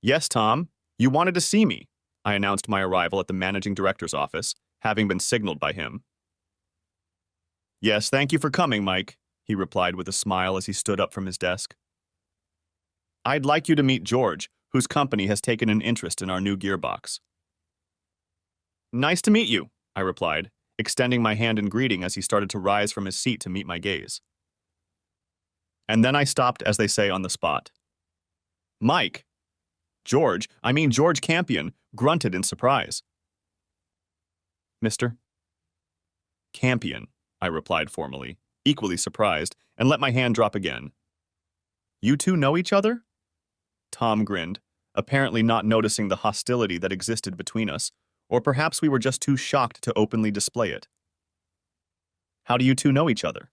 Yes, Tom, you wanted to see me, I announced my arrival at the managing director's office, having been signaled by him. Yes, thank you for coming, Mike, he replied with a smile as he stood up from his desk. I'd like you to meet George, whose company has taken an interest in our new gearbox. Nice to meet you, I replied, extending my hand in greeting as he started to rise from his seat to meet my gaze. And then I stopped, as they say, on the spot. Mike! George Campion, grunted in surprise. Mr. Campion, I replied formally, equally surprised, and let my hand drop again. You two know each other? Tom grinned, apparently not noticing the hostility that existed between us, or perhaps we were just too shocked to openly display it. How do you two know each other?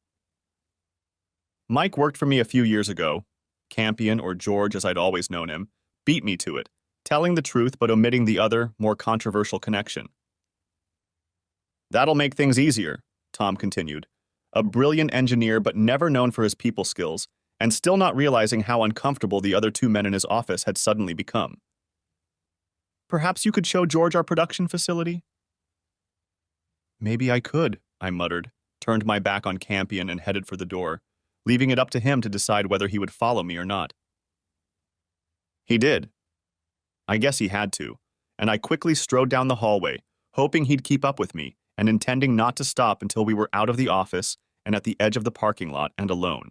Mike worked for me a few years ago. Campion, or George as I'd always known him, beat me to it, telling the truth but omitting the other, more controversial connection. That'll make things easier, Tom continued. A brilliant engineer but never known for his people skills, and still not realizing how uncomfortable the other two men in his office had suddenly become. Perhaps you could show George our production facility? Maybe I could, I muttered, turned my back on Campion and headed for the door, leaving it up to him to decide whether he would follow me or not. He did. I guess he had to, and I quickly strode down the hallway, hoping he'd keep up with me, and intending not to stop until we were out of the office and at the edge of the parking lot and alone.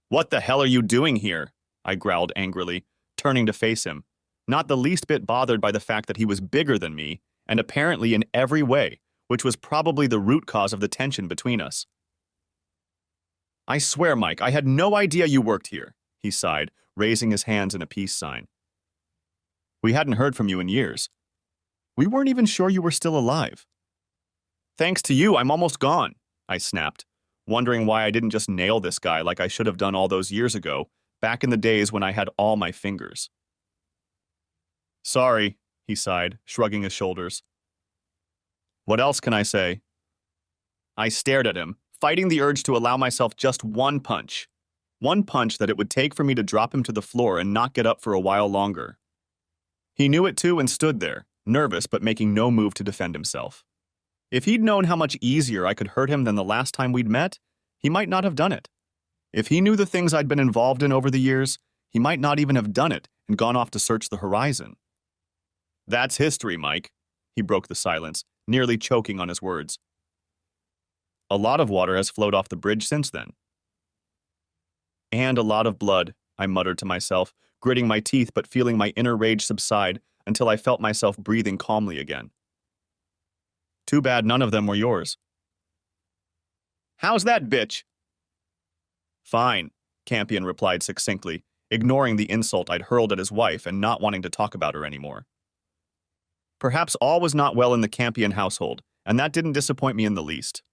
What the hell are you doing here? I growled angrily, turning to face him, not the least bit bothered by the fact that he was bigger than me, and apparently in every way, which was probably the root cause of the tension between us. I swear, Mike, I had no idea you worked here, he sighed, raising his hands in a peace sign. We hadn't heard from you in years. We weren't even sure you were still alive. Thanks to you, I'm almost gone, I snapped, wondering why I didn't just nail this guy like I should have done all those years ago, back in the days when I had all my fingers. Sorry, he sighed, shrugging his shoulders. What else can I say? I stared at him, fighting the urge to allow myself just one punch. One punch that it would take for me to drop him to the floor and not get up for a while longer. He knew it too and stood there, nervous but making no move to defend himself. If he'd known how much easier I could hurt him than the last time we'd met, he might not have done it. If he knew the things I'd been involved in over the years, he might not even have done it and gone off to search the horizon. That's history, Mike, he broke the silence, nearly choking on his words. A lot of water has flowed off the bridge since then. And a lot of blood, I muttered to myself, gritting my teeth but feeling my inner rage subside until I felt myself breathing calmly again. Too bad none of them were yours. How's that, bitch? Fine, Campion replied succinctly, ignoring the insult I'd hurled at his wife and not wanting to talk about her anymore. Perhaps all was not well in the Campion household, and that didn't disappoint me in the least.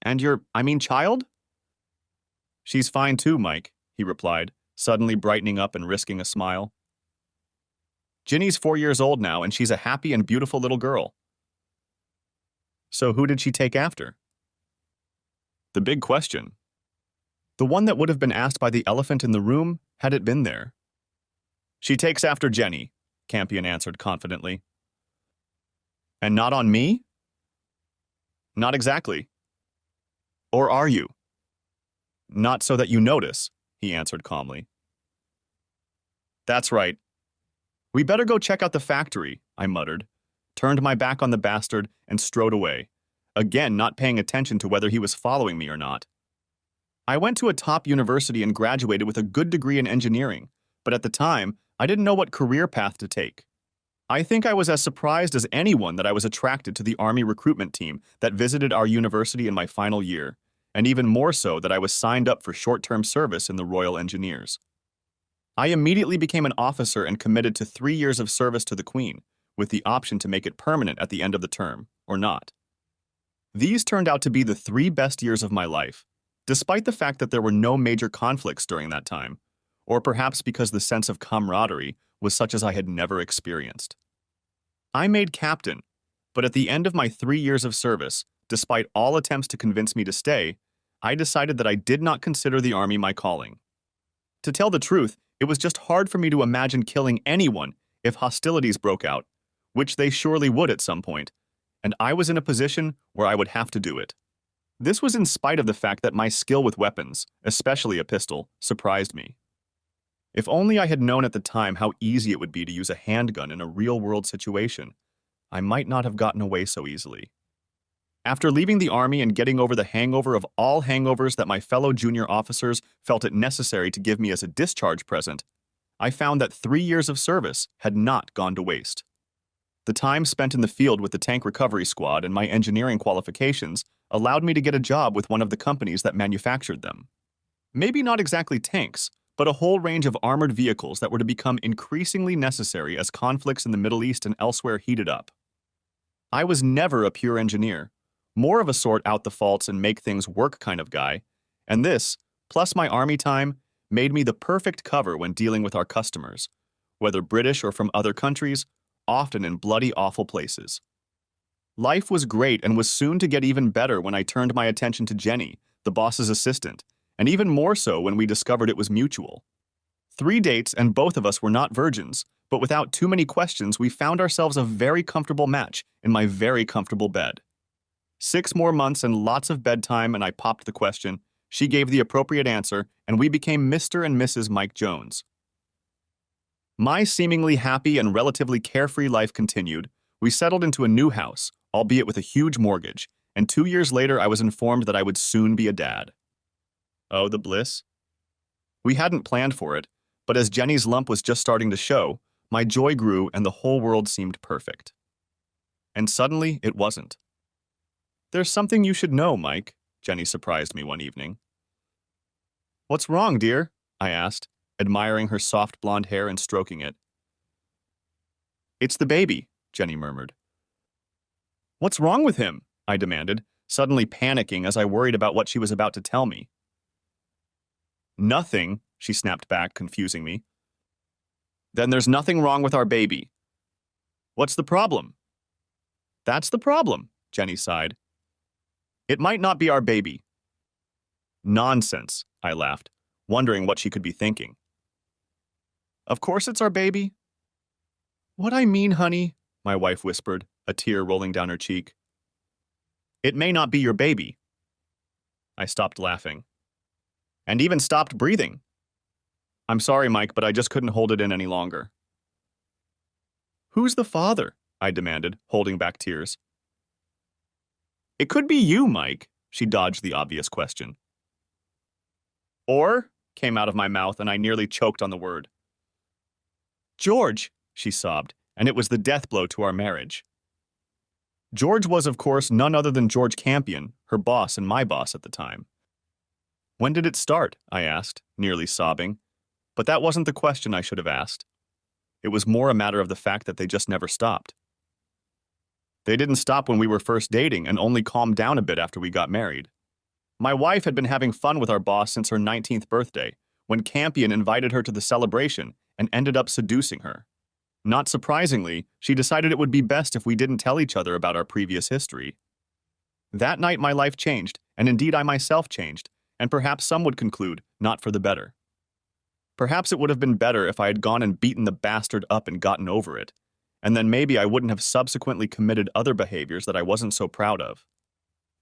And your child? She's fine too, Mike, he replied, suddenly brightening up and risking a smile. Ginny's 4 years old now, and she's a happy and beautiful little girl. So who did she take after? The big question. The one that would have been asked by the elephant in the room, had it been there. She takes after Jenny, Campion answered confidently. And not on me? Not exactly. Or are you? Not so that you notice, he answered calmly. That's right. We better go check out the factory, I muttered, turned my back on the bastard, and strode away, again not paying attention to whether he was following me or not. I went to a top university and graduated with a good degree in engineering, but at the time, I didn't know what career path to take. I think I was as surprised as anyone that I was attracted to the Army recruitment team that visited our university in my final year, and even more so that I was signed up for short-term service in the Royal Engineers. I immediately became an officer and committed to 3 years of service to the Queen, with the option to make it permanent at the end of the term, or not. These turned out to be the 3 best years of my life, despite the fact that there were no major conflicts during that time, or perhaps because the sense of camaraderie was such as I had never experienced. I made captain, but at the end of my 3 years of service, despite all attempts to convince me to stay, I decided that I did not consider the Army my calling. To tell the truth, It was just hard for me to imagine killing anyone if hostilities broke out, which they surely would at some point, and I was in a position where I would have to do it. This was in spite of the fact that my skill with weapons, especially a pistol, surprised me. If only I had known at the time how easy it would be to use a handgun in a real-world situation, I might not have gotten away so easily. After leaving the Army and getting over the hangover of all hangovers that my fellow junior officers felt it necessary to give me as a discharge present, I found that 3 years of service had not gone to waste. The time spent in the field with the Tank Recovery Squad and my engineering qualifications allowed me to get a job with one of the companies that manufactured them. Maybe not exactly tanks, but a whole range of armored vehicles that were to become increasingly necessary as conflicts in the Middle East and elsewhere heated up. I was never a pure engineer, more of a sort out the faults and make things work kind of guy, and this, plus my Army time, made me the perfect cover when dealing with our customers, whether British or from other countries, often in bloody awful places. Life was great and was soon to get even better when I turned my attention to Jenny, the boss's assistant, and even more so when we discovered it was mutual. 3 dates and both of us were not virgins, but without too many questions we found ourselves a very comfortable match in my very comfortable bed. 6 more months and lots of bedtime and I popped the question, she gave the appropriate answer, and we became Mr. and Mrs. Mike Jones. My seemingly happy and relatively carefree life continued. We settled into a new house, albeit with a huge mortgage, and 2 years later I was informed that I would soon be a dad. Oh, the bliss? We hadn't planned for it, but as Jenny's lump was just starting to show, my joy grew and the whole world seemed perfect. And suddenly, it wasn't. There's something you should know, Mike, Jenny surprised me one evening. What's wrong, dear? I asked, admiring her soft blonde hair and stroking it. It's the baby, Jenny murmured. What's wrong with him? I demanded, suddenly panicking as I worried about what she was about to tell me. Nothing, she snapped back, confusing me. Then there's nothing wrong with our baby. What's the problem? That's the problem, Jenny sighed. It might not be our baby. Nonsense, I laughed, wondering what she could be thinking. Of course it's our baby. What I mean, honey, my wife whispered, a tear rolling down her cheek. It may not be your baby. I stopped laughing. And even stopped breathing. I'm sorry, Mike, but I just couldn't hold it in any longer. Who's the father? I demanded, holding back tears. It could be you, Mike, she dodged the obvious question. Or, came out of my mouth, and I nearly choked on the word. George, she sobbed, and it was the death blow to our marriage. George was, of course, none other than George Campion, her boss and my boss at the time. When did it start? I asked, nearly sobbing. But that wasn't the question I should have asked. It was more a matter of the fact that they just never stopped. They didn't stop when we were first dating and only calmed down a bit after we got married. My wife had been having fun with our boss since her 19th birthday, when Campion invited her to the celebration and ended up seducing her. Not surprisingly, she decided it would be best if we didn't tell each other about our previous history. That night my life changed, and indeed I myself changed, and perhaps some would conclude, not for the better. Perhaps it would have been better if I had gone and beaten the bastard up and gotten over it, and then maybe I wouldn't have subsequently committed other behaviors that I wasn't so proud of.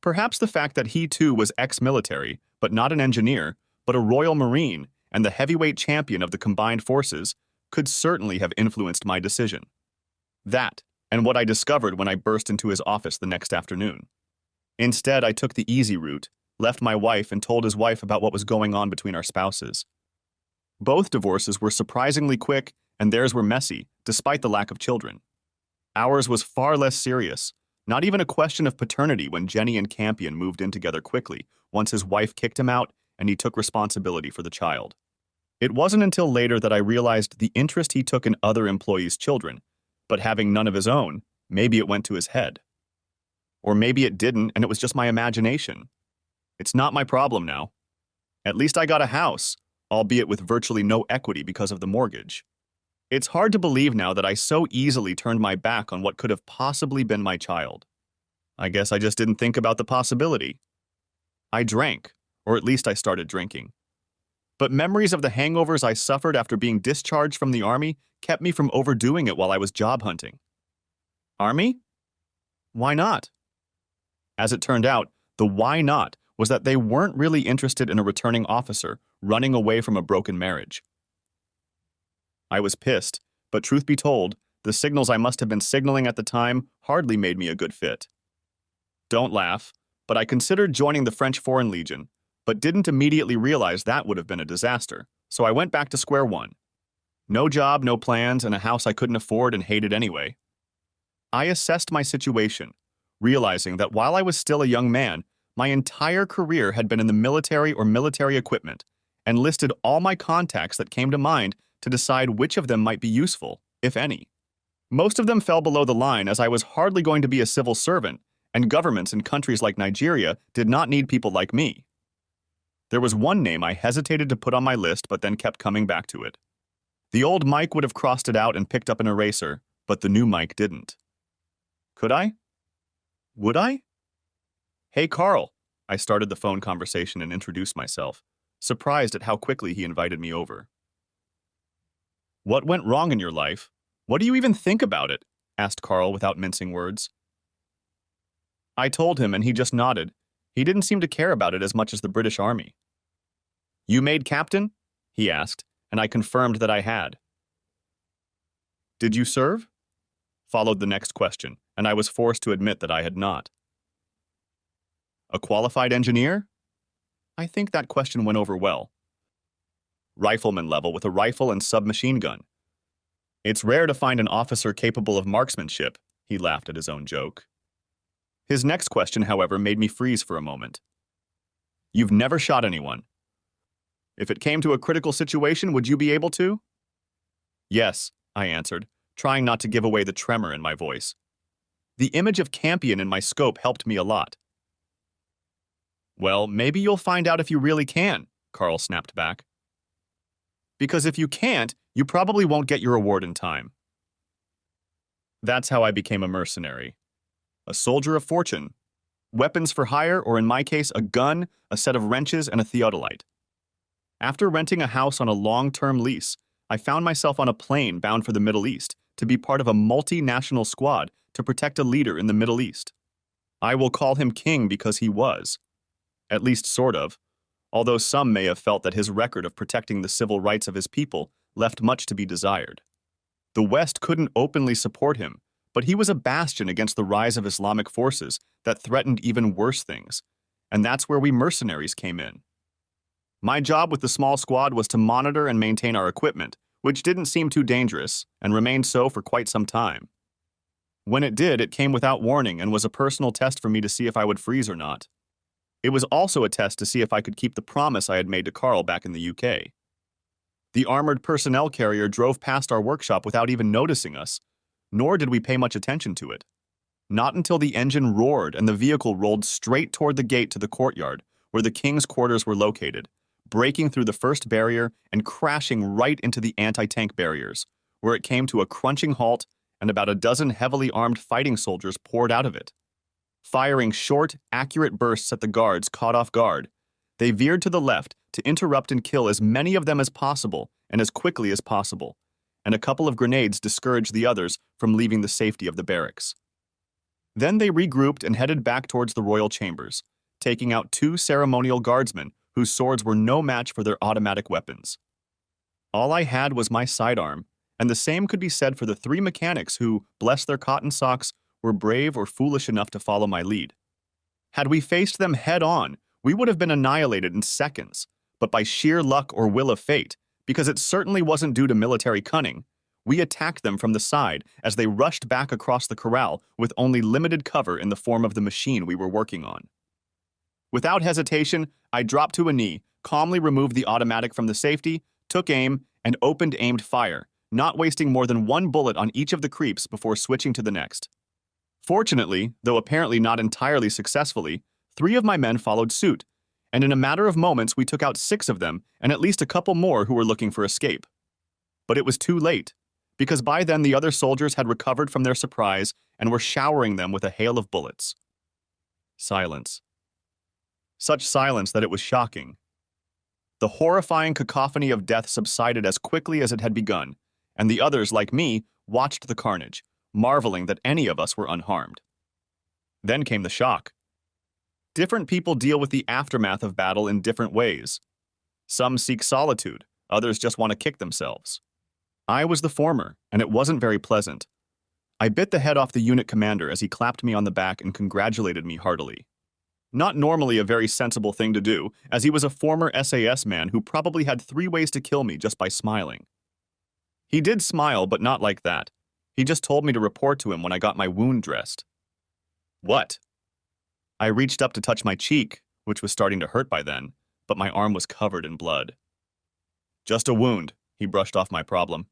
Perhaps the fact that he too was ex-military, but not an engineer, but a Royal Marine and the heavyweight champion of the combined forces, could certainly have influenced my decision. That, and what I discovered when I burst into his office the next afternoon. Instead, I took the easy route, left my wife and told his wife about what was going on between our spouses. Both divorces were surprisingly quick, and theirs were messy, despite the lack of children. Ours was far less serious, not even a question of paternity when Jenny and Campion moved in together quickly, once his wife kicked him out and he took responsibility for the child. It wasn't until later that I realized the interest he took in other employees' children, but having none of his own, maybe it went to his head. Or maybe it didn't, and it was just my imagination. It's not my problem now. At least I got a house, albeit with virtually no equity because of the mortgage. It's hard to believe now that I so easily turned my back on what could have possibly been my child. I guess I just didn't think about the possibility. I drank, or at least I started drinking. But memories of the hangovers I suffered after being discharged from the army kept me from overdoing it while I was job hunting. Army? Why not? As it turned out, the why not was that they weren't really interested in a returning officer running away from a broken marriage. I was pissed, but truth be told, the signals I must have been signaling at the time hardly made me a good fit. Don't laugh, but I considered joining the French Foreign Legion, but didn't immediately realize that would have been a disaster, so I went back to square one. No job, no plans, and a house I couldn't afford and hated anyway. I assessed my situation, realizing that while I was still a young man, my entire career had been in the military or military equipment, and listed all my contacts that came to mind to decide which of them might be useful, if any. Most of them fell below the line as I was hardly going to be a civil servant, and governments in countries like Nigeria did not need people like me. There was one name I hesitated to put on my list but then kept coming back to it. The old Mike would have crossed it out and picked up an eraser, but the new Mike didn't. Could I? Would I? Hey, Carl. I started the phone conversation and introduced myself, surprised at how quickly he invited me over. What went wrong in your life? What do you even think about it? Asked Carl without mincing words. I told him and he just nodded. He didn't seem to care about it as much as the British Army. You made captain? He asked, and I confirmed that I had. Did you serve? Followed the next question, and I was forced to admit that I had not. A qualified engineer? I think that question went over well. Rifleman level with a rifle and submachine gun. It's rare to find an officer capable of marksmanship, he laughed at his own joke. His next question, however, made me freeze for a moment. You've never shot anyone. If it came to a critical situation, would you be able to? Yes, I answered, trying not to give away the tremor in my voice. The image of Campion in my scope helped me a lot. Well, maybe you'll find out if you really can, Carl snapped back. Because if you can't, you probably won't get your award in time. That's how I became a mercenary. A soldier of fortune. Weapons for hire, or in my case, a gun, a set of wrenches, and a theodolite. After renting a house on a long-term lease, I found myself on a plane bound for the Middle East to be part of a multinational squad to protect a leader in the Middle East. I will call him king because he was. At least sort of, although some may have felt that his record of protecting the civil rights of his people left much to be desired. The West couldn't openly support him, but he was a bastion against the rise of Islamic forces that threatened even worse things, and that's where we mercenaries came in. My job with the small squad was to monitor and maintain our equipment, which didn't seem too dangerous, and remained so for quite some time. When it did, it came without warning and was a personal test for me to see if I would freeze or not. It was also a test to see if I could keep the promise I had made to Carl back in the UK. The armored personnel carrier drove past our workshop without even noticing us, nor did we pay much attention to it. Not until the engine roared and the vehicle rolled straight toward the gate to the courtyard, where the king's quarters were located, breaking through the first barrier and crashing right into the anti-tank barriers, where it came to a crunching halt and about a dozen heavily armed fighting soldiers poured out of it. Firing short, accurate bursts at the guards caught off guard, they veered to the left to interrupt and kill as many of them as possible and as quickly as possible, and a couple of grenades discouraged the others from leaving the safety of the barracks. Then they regrouped and headed back towards the royal chambers, taking out 2 ceremonial guardsmen whose swords were no match for their automatic weapons. All I had was my sidearm, and the same could be said for the 3 mechanics who, bless their cotton socks, were brave or foolish enough to follow my lead. Had we faced them head-on, we would have been annihilated in seconds, but by sheer luck or will of fate, because it certainly wasn't due to military cunning, we attacked them from the side as they rushed back across the corral with only limited cover in the form of the machine we were working on. Without hesitation, I dropped to a knee, calmly removed the automatic from the safety, took aim, and aimed fire, not wasting more than 1 bullet on each of the creeps before switching to the next. Fortunately, though apparently not entirely successfully, 3 of my men followed suit, and in a matter of moments we took out 6 of them and at least a couple more who were looking for escape. But it was too late, because by then the other soldiers had recovered from their surprise and were showering them with a hail of bullets. Silence. Such silence that it was shocking. The horrifying cacophony of death subsided as quickly as it had begun, and the others, like me, watched the carnage, marveling that any of us were unharmed. Then came the shock. Different people deal with the aftermath of battle in different ways. Some seek solitude, others just want to kick themselves. I was the former, and it wasn't very pleasant. I bit the head off the unit commander as he clapped me on the back and congratulated me heartily. Not normally a very sensible thing to do, as he was a former SAS man who probably had 3 ways to kill me just by smiling. He did smile, but not like that. He just told me to report to him when I got my wound dressed. What? I reached up to touch my cheek, which was starting to hurt by then, but my arm was covered in blood. Just a wound, he brushed off my problem.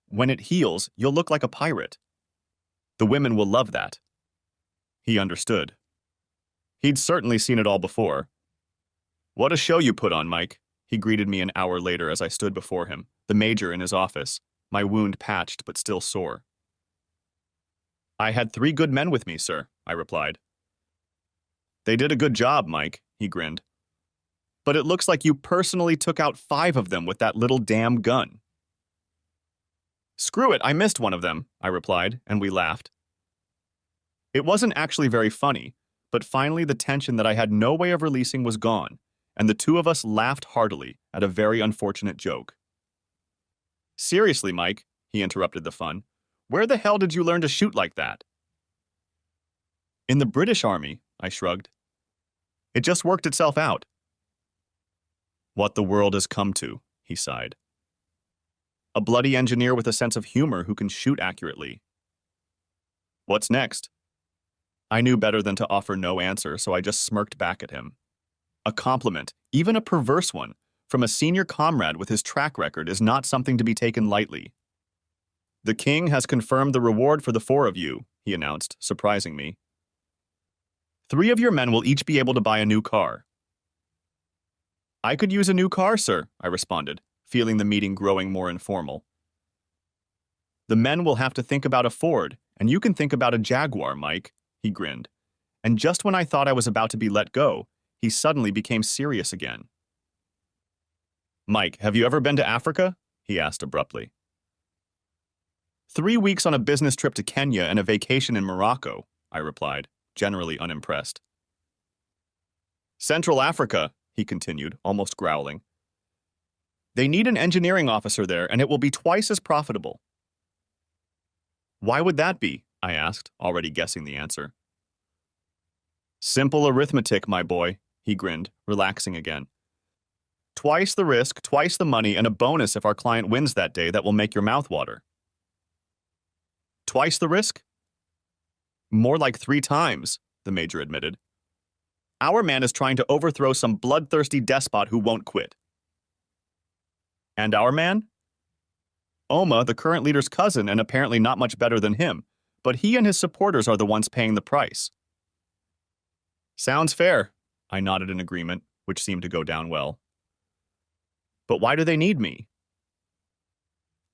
When it heals, you'll look like a pirate. The women will love that. He understood. He'd certainly seen it all before. What a show you put on, Mike, he greeted me an hour later as I stood before him, the major in his office, my wound patched but still sore. I had 3 good men with me, sir, I replied. They did a good job, Mike, he grinned. But it looks like you personally took out 5 of them with that little damn gun. Screw it, I missed one of them, I replied, and we laughed. It wasn't actually very funny, but finally the tension that I had no way of releasing was gone, and the 2 of us laughed heartily at a very unfortunate joke. Seriously, Mike, he interrupted the fun, where the hell did you learn to shoot like that? In the British Army, I shrugged. It just worked itself out. What the world has come to, he sighed. A bloody engineer with a sense of humor who can shoot accurately. What's next? I knew better than to offer no answer, so I just smirked back at him. A compliment, even a perverse one, from a senior comrade with his track record is not something to be taken lightly. The king has confirmed the reward for the 4 of you, he announced, surprising me. 3 of your men will each be able to buy a new car. I could use a new car, sir, I responded, feeling the meeting growing more informal. The men will have to think about a Ford, and you can think about a Jaguar, Mike, he grinned. And just when I thought I was about to be let go, he suddenly became serious again. Mike, have you ever been to Africa? He asked abruptly. 3 weeks on a business trip to Kenya and a vacation in Morocco, I replied, generally unimpressed. Central Africa, he continued, almost growling. They need an engineering officer there, and it will be twice as profitable. Why would that be? I asked, already guessing the answer. Simple arithmetic, my boy, he grinned, relaxing again. Twice the risk, twice the money, and a bonus if our client wins that day that will make your mouth water. Twice the risk? More like 3 times, the major admitted. Our man is trying to overthrow some bloodthirsty despot who won't quit. And our man? Oma, the current leader's cousin, and apparently not much better than him, but he and his supporters are the ones paying the price. Sounds fair, I nodded in agreement, which seemed to go down well. But why do they need me?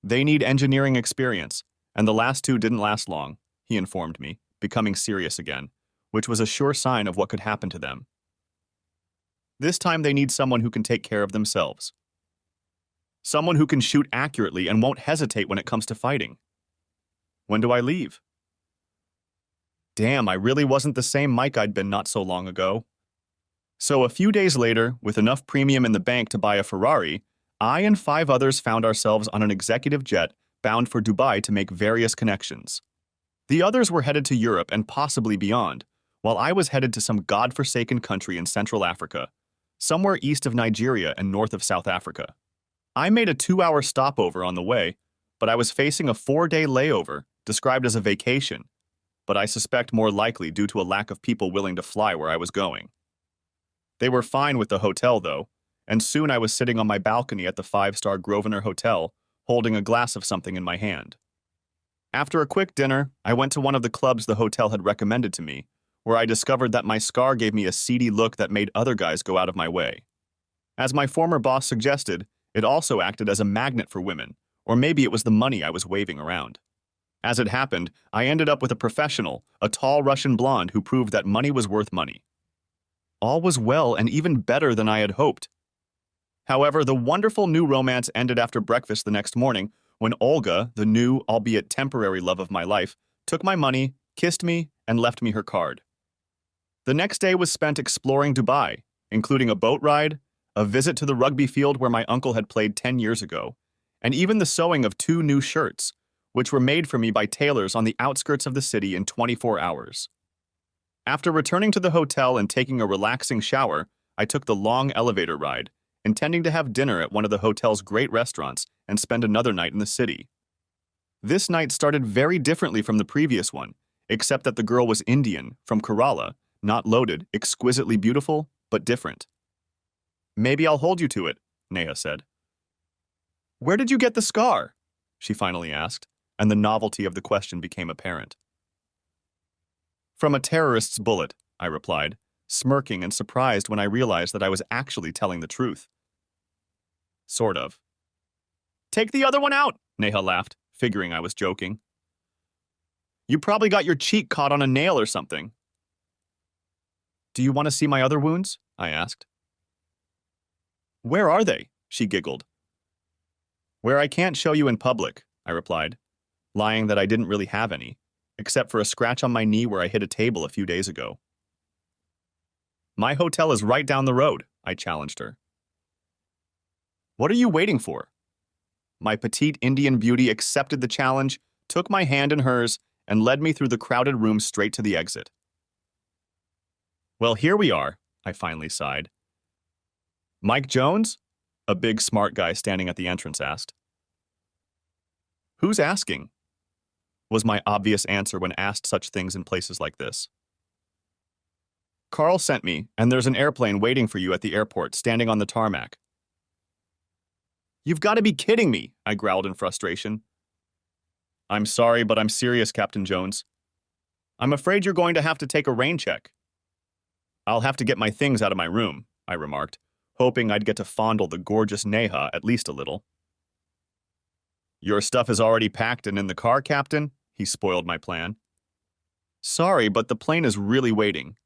They need engineering experience, and the last 2 didn't last long, he informed me, becoming serious again, which was a sure sign of what could happen to them. This time they need someone who can take care of themselves. Someone who can shoot accurately and won't hesitate when it comes to fighting. When do I leave? Damn, I really wasn't the same Mike I'd been not so long ago. So a few days later, with enough premium in the bank to buy a Ferrari, I and 5 others found ourselves on an executive jet bound for Dubai to make various connections. The others were headed to Europe and possibly beyond, while I was headed to some godforsaken country in Central Africa, somewhere east of Nigeria and north of South Africa. I made a 2-hour stopover on the way, but I was facing a 4-day layover, described as a vacation, but I suspect more likely due to a lack of people willing to fly where I was going. They were fine with the hotel, though, and soon I was sitting on my balcony at the 5-star Grosvenor Hotel, holding a glass of something in my hand. After a quick dinner, I went to one of the clubs the hotel had recommended to me, where I discovered that my scar gave me a seedy look that made other guys go out of my way. As my former boss suggested, it also acted as a magnet for women, or maybe it was the money I was waving around. As it happened, I ended up with a professional, a tall Russian blonde who proved that money was worth money. All was well and even better than I had hoped. However, the wonderful new romance ended after breakfast the next morning when Olga, the new, albeit temporary love of my life, took my money, kissed me, and left me her card. The next day was spent exploring Dubai, including a boat ride, a visit to the rugby field where my uncle had played 10 years ago, and even the sewing of 2 new shirts, which were made for me by tailors on the outskirts of the city in 24 hours. After returning to the hotel and taking a relaxing shower, I took the long elevator ride, intending to have dinner at one of the hotel's great restaurants and spend another night in the city. This night started very differently from the previous one, except that the girl was Indian, from Kerala, not loaded, exquisitely beautiful, but different. "Maybe I'll hold you to it," Neha said. "Where did you get the scar?" she finally asked, and the novelty of the question became apparent. "From a terrorist's bullet," I replied, smirking and surprised when I realized that I was actually telling the truth. Sort of. "Take the other one out," Neha laughed, figuring I was joking. "You probably got your cheek caught on a nail or something." "Do you want to see my other wounds?" I asked. "Where are they?" she giggled. "Where I can't show you in public," I replied, lying that I didn't really have any, except for a scratch on my knee where I hit a table a few days ago. "My hotel is right down the road," I challenged her. "What are you waiting for?" My petite Indian beauty accepted the challenge, took my hand in hers, and led me through the crowded room straight to the exit. "Well, here we are," I finally sighed. "Mike Jones?" a big smart guy standing at the entrance asked. "Who's asking?" was my obvious answer when asked such things in places like this. "Carl sent me, and there's an airplane waiting for you at the airport, standing on the tarmac." "You've got to be kidding me," I growled in frustration. "I'm sorry, but I'm serious, Captain Jones. I'm afraid you're going to have to take a rain check." "I'll have to get my things out of my room," I remarked, hoping I'd get to fondle the gorgeous Neha at least a little. "Your stuff is already packed and in the car, Captain?" He spoiled my plan. "Sorry, but the plane is really waiting.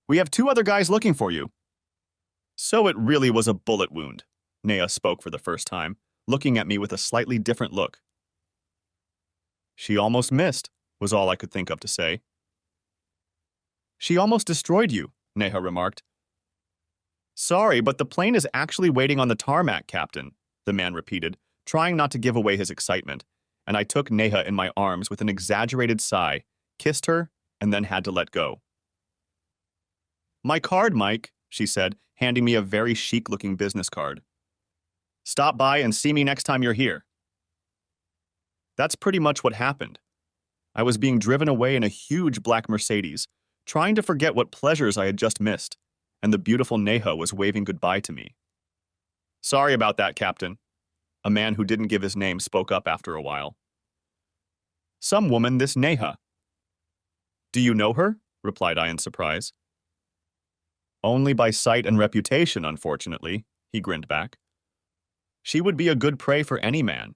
We have 2 other guys looking for you." "So it really was a bullet wound," Neha spoke for the first time, looking at me with a slightly different look. "She almost missed," was all I could think of to say. "She almost destroyed you," Neha remarked. "Sorry, but the plane is actually waiting on the tarmac, Captain," the man repeated, trying not to give away his excitement, and I took Neha in my arms with an exaggerated sigh, kissed her, and then had to let go. "My card, Mike," she said, handing me a very chic-looking business card. "Stop by and see me next time you're here." That's pretty much what happened. I was being driven away in a huge black Mercedes, trying to forget what pleasures I had just missed, and the beautiful Neha was waving goodbye to me. "Sorry about that, Captain," a man who didn't give his name spoke up after a while. "Some woman, this Neha." "Do you know her?" replied I in surprise. "Only by sight and reputation, unfortunately," he grinned back. "She would be a good prey for any man."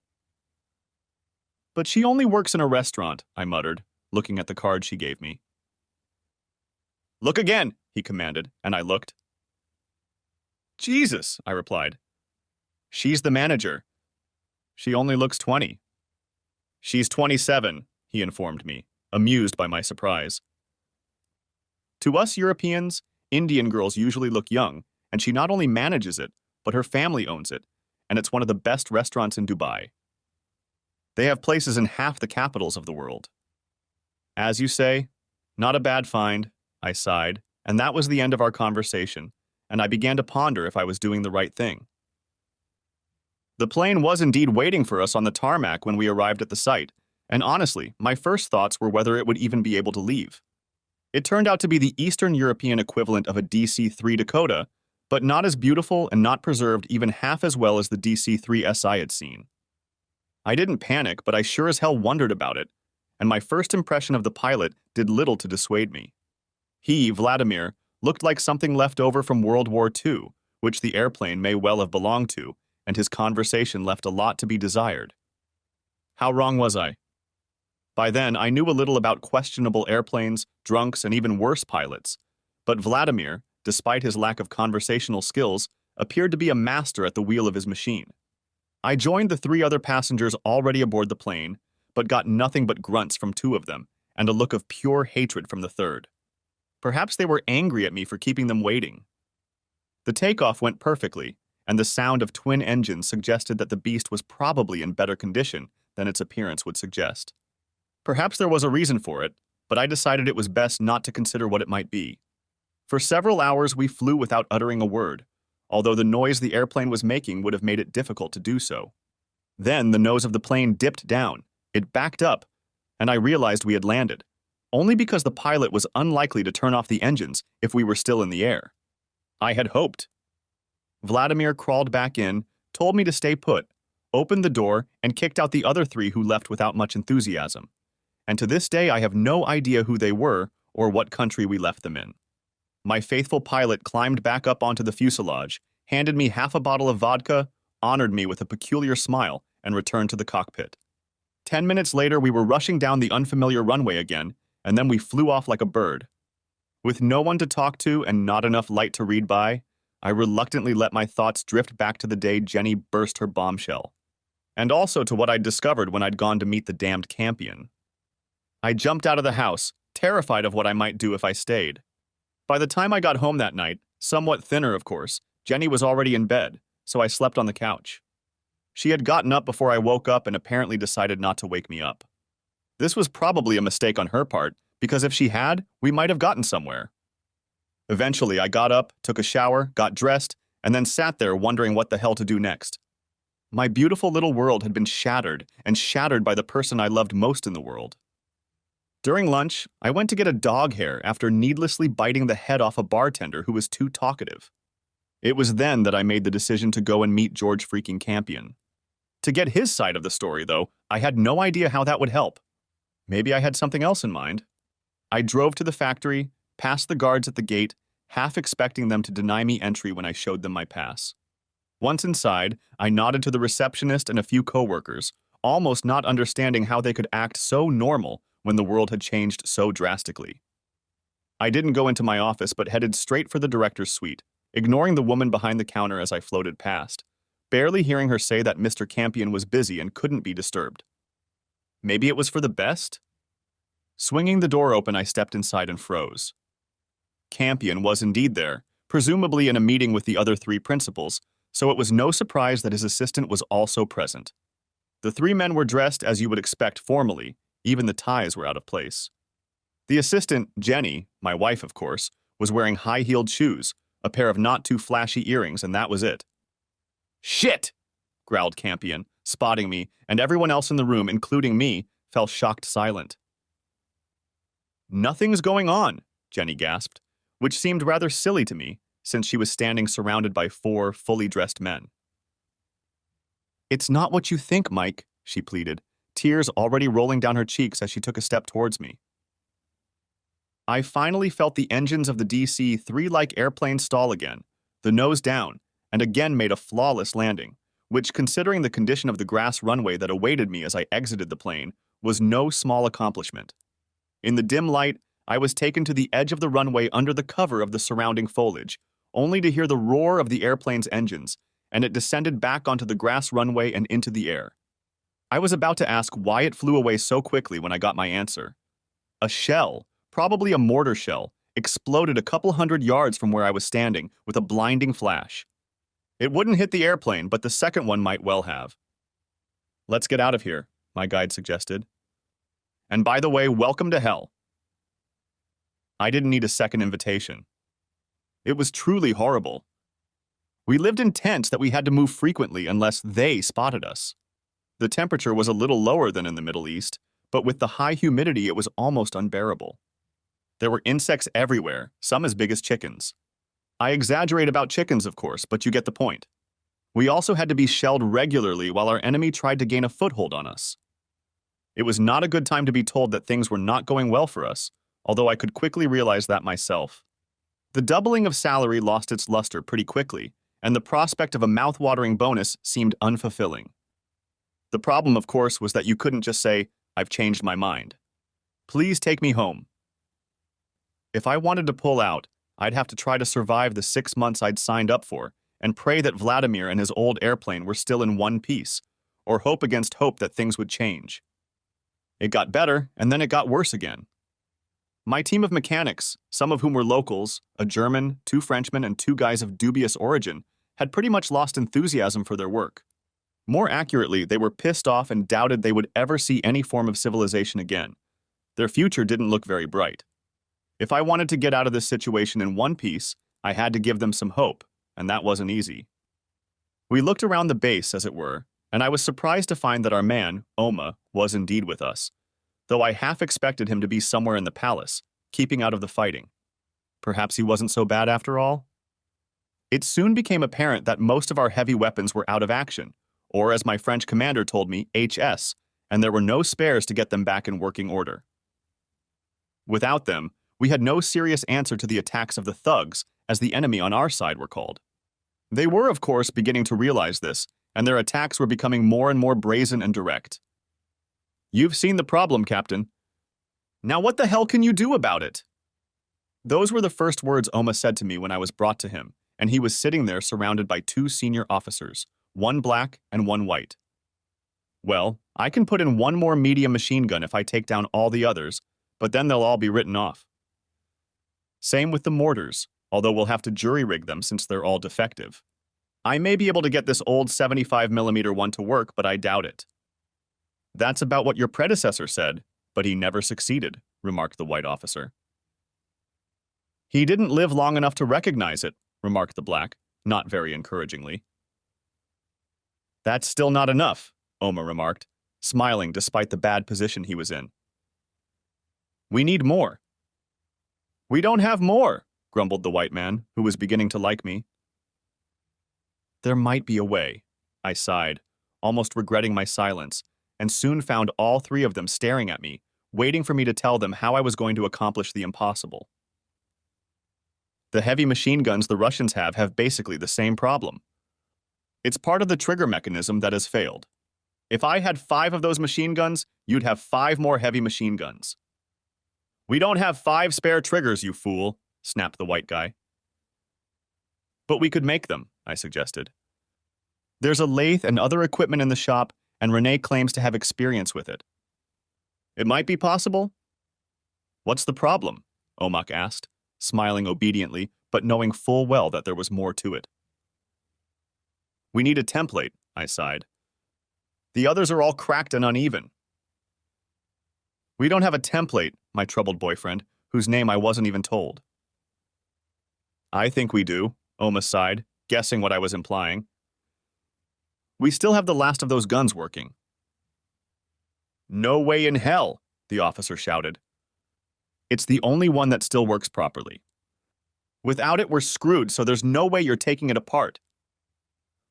"But she only works in a restaurant," I muttered, looking at the card she gave me. "Look again," he commanded, and I looked. "Jesus," I replied. "She's the manager. She only looks 20. "She's 27, he informed me, amused by my surprise. To us Europeans, Indian girls usually look young, and she not only manages it, but her family owns it, and it's one of the best restaurants in Dubai. They have places in half the capitals of the world." "As you say, not a bad find," I sighed, and that was the end of our conversation, and I began to ponder if I was doing the right thing. The plane was indeed waiting for us on the tarmac when we arrived at the site, and honestly, my first thoughts were whether it would even be able to leave. It turned out to be the Eastern European equivalent of a DC-3 Dakota, but not as beautiful and not preserved even half as well as the DC-3 SI had seen. I didn't panic, but I sure as hell wondered about it, and my first impression of the pilot did little to dissuade me. He, Vladimir, looked like something left over from World War II, which the airplane may well have belonged to, and his conversation left a lot to be desired. How wrong was I? By then, I knew a little about questionable airplanes, drunks, and even worse pilots, but Vladimir, despite his lack of conversational skills, appeared to be a master at the wheel of his machine. I joined the three other passengers already aboard the plane, but got nothing but grunts from two of them and a look of pure hatred from the third. Perhaps they were angry at me for keeping them waiting. The takeoff went perfectly, and the sound of twin engines suggested that the beast was probably in better condition than its appearance would suggest. Perhaps there was a reason for it, but I decided it was best not to consider what it might be. For several hours we flew without uttering a word, although the noise the airplane was making would have made it difficult to do so. Then the nose of the plane dipped down, it backed up, and I realized we had landed, only because the pilot was unlikely to turn off the engines if we were still in the air. I had hoped. Vladimir crawled back in, told me to stay put, opened the door, and kicked out the other three who left without much enthusiasm. And to this day I have no idea who they were or what country we left them in. My faithful pilot climbed back up onto the fuselage, handed me half a bottle of vodka, honored me with a peculiar smile, and returned to the cockpit. 10 minutes later we were rushing down the unfamiliar runway again, and then we flew off like a bird. With no one to talk to and not enough light to read by, I reluctantly let my thoughts drift back to the day Jenny burst her bombshell, and also to what I'd discovered when I'd gone to meet the damned Campion. I jumped out of the house, terrified of what I might do if I stayed. By the time I got home that night, somewhat thinner of course, Jenny was already in bed, so I slept on the couch. She had gotten up before I woke up and apparently decided not to wake me up. This was probably a mistake on her part, because if she had, we might have gotten somewhere. Eventually, I got up, took a shower, got dressed, and then sat there wondering what the hell to do next. My beautiful little world had been shattered, and shattered by the person I loved most in the world. During lunch, I went to get a dog hair after needlessly biting the head off a bartender who was too talkative. It was then that I made the decision to go and meet George freaking Campion. To get his side of the story, though, I had no idea how that would help. Maybe I had something else in mind. I drove to the factory, past the guards at the gate, half expecting them to deny me entry when I showed them my pass. Once inside, I nodded to the receptionist and a few coworkers, almost not understanding how they could act so normal when the world had changed so drastically. I didn't go into my office but headed straight for the director's suite, ignoring the woman behind the counter as I floated past, barely hearing her say that Mr. Campion was busy and couldn't be disturbed. Maybe it was for the best? Swinging the door open, I stepped inside and froze. Campion was indeed there, presumably in a meeting with the other three principals, so it was no surprise that his assistant was also present. The three men were dressed as you would expect formally, even the ties were out of place. The assistant, Jenny, my wife of course, was wearing high-heeled shoes, a pair of not too flashy earrings, and that was it. "Shit!" growled Campion, spotting me, and everyone else in the room, including me, fell shocked silent. "Nothing's going on," Jenny gasped, which seemed rather silly to me, since she was standing surrounded by four fully dressed men. "It's not what you think, Mike," she pleaded, tears already rolling down her cheeks as she took a step towards me. I finally felt the engines of the DC-3 like airplane stall again, the nose down, and again made a flawless landing, which, considering the condition of the grass runway that awaited me as I exited the plane, was no small accomplishment. In the dim light, I was taken to the edge of the runway under the cover of the surrounding foliage, only to hear the roar of the airplane's engines, and it descended back onto the grass runway and into the air. I was about to ask why it flew away so quickly when I got my answer. A shell, probably a mortar shell, exploded a couple hundred yards from where I was standing with a blinding flash. It wouldn't hit the airplane, but the second one might well have. "Let's get out of here," my guide suggested. "And by the way, welcome to hell." I didn't need a second invitation. It was truly horrible. We lived in tents that we had to move frequently unless they spotted us. The temperature was a little lower than in the Middle East, but with the high humidity it was almost unbearable. There were insects everywhere, some as big as chickens. I exaggerate about chickens, of course, but you get the point. We also had to be shelled regularly while our enemy tried to gain a foothold on us. It was not a good time to be told that things were not going well for us, although I could quickly realize that myself. The doubling of salary lost its luster pretty quickly, and the prospect of a mouth-watering bonus seemed unfulfilling. The problem, of course, was that you couldn't just say, "I've changed my mind. Please take me home." If I wanted to pull out, I'd have to try to survive the 6 months I'd signed up for, and pray that Vladimir and his old airplane were still in one piece, or hope against hope that things would change. It got better, and then it got worse again. My team of mechanics, some of whom were locals, a German, 2 Frenchmen, and 2 guys of dubious origin, had pretty much lost enthusiasm for their work. More accurately, they were pissed off and doubted they would ever see any form of civilization again. Their future didn't look very bright. If I wanted to get out of this situation in one piece, I had to give them some hope, and that wasn't easy. We looked around the base, as it were, and I was surprised to find that our man, Oma, was indeed with us, though I half expected him to be somewhere in the palace, keeping out of the fighting. Perhaps he wasn't so bad after all? It soon became apparent that most of our heavy weapons were out of action, or as my French commander told me, HS, and there were no spares to get them back in working order. Without them, we had no serious answer to the attacks of the thugs, as the enemy on our side were called. They were, of course, beginning to realize this, and their attacks were becoming more and more brazen and direct. "You've seen the problem, Captain. Now what the hell can you do about it?" Those were the first words Oma said to me when I was brought to him, and he was sitting there surrounded by 2 senior officers, 1 black and 1 white. "Well, I can put in 1 more medium machine gun if I take down all the others, but then they'll all be written off. Same with the mortars, although we'll have to jury-rig them since they're all defective. I may be able to get this old 75mm one to work, but I doubt it." "That's about what your predecessor said, but he never succeeded," remarked the white officer. "He didn't live long enough to recognize it," remarked the black, not very encouragingly. "That's still not enough," Oma remarked, smiling despite the bad position he was in. "We need more." "We don't have more," grumbled the white man, who was beginning to like me. There might be a way, I sighed, almost regretting my silence, and soon found all 3 of them staring at me, waiting for me to tell them how I was going to accomplish the impossible. The heavy machine guns the Russians have basically the same problem. It's part of the trigger mechanism that has failed. If I had 5 of those machine guns, you'd have 5 more heavy machine guns. "We don't have 5 spare triggers, you fool," snapped the white guy. "But we could make them," I suggested. "There's a lathe and other equipment in the shop, and Renee claims to have experience with it." "It might be possible." "What's the problem?" Omak asked, smiling obediently, but knowing full well that there was more to it. "We need a template," I sighed. "The others are all cracked and uneven." "We don't have a template," my troubled boyfriend, whose name I wasn't even told. "I think we do," Oma sighed, guessing what I was implying. "We still have the last of those guns working." "No way in hell," the officer shouted. "It's the only one that still works properly. Without it, we're screwed, so there's no way you're taking it apart."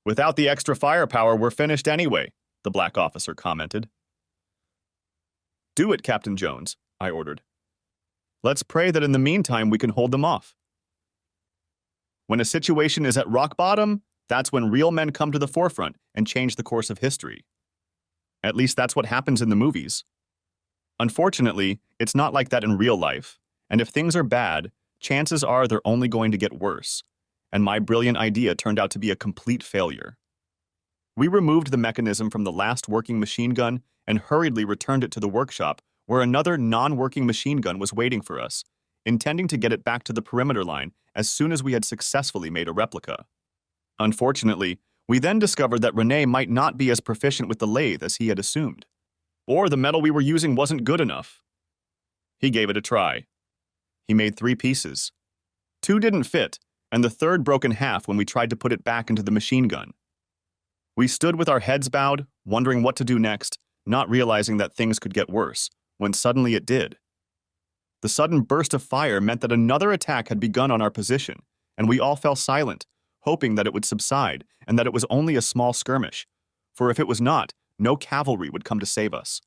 "Without the extra firepower, we're finished anyway," the black officer commented. "Do it, Captain Jones," I ordered. "Let's pray that in the meantime we can hold them off. When a situation is at rock bottom, that's when real men come to the forefront and change the course of history. At least that's what happens in the movies. Unfortunately, it's not like that in real life, and if things are bad, chances are they're only going to get worse, and my brilliant idea turned out to be a complete failure. We removed the mechanism from the last working machine gun and hurriedly returned it to the workshop where another non-working machine gun was waiting for us, intending to get it back to the perimeter line as soon as we had successfully made a replica. Unfortunately, we then discovered that Rene might not be as proficient with the lathe as he had assumed, or the metal we were using wasn't good enough. He gave it a try. He made 3 pieces. 2 didn't fit, and the 3rd broke in half when we tried to put it back into the machine gun. We stood with our heads bowed, wondering what to do next, not realizing that things could get worse, when suddenly it did. The sudden burst of fire meant that another attack had begun on our position, and we all fell silent, hoping that it would subside and that it was only a small skirmish, for if it was not, no cavalry would come to save us.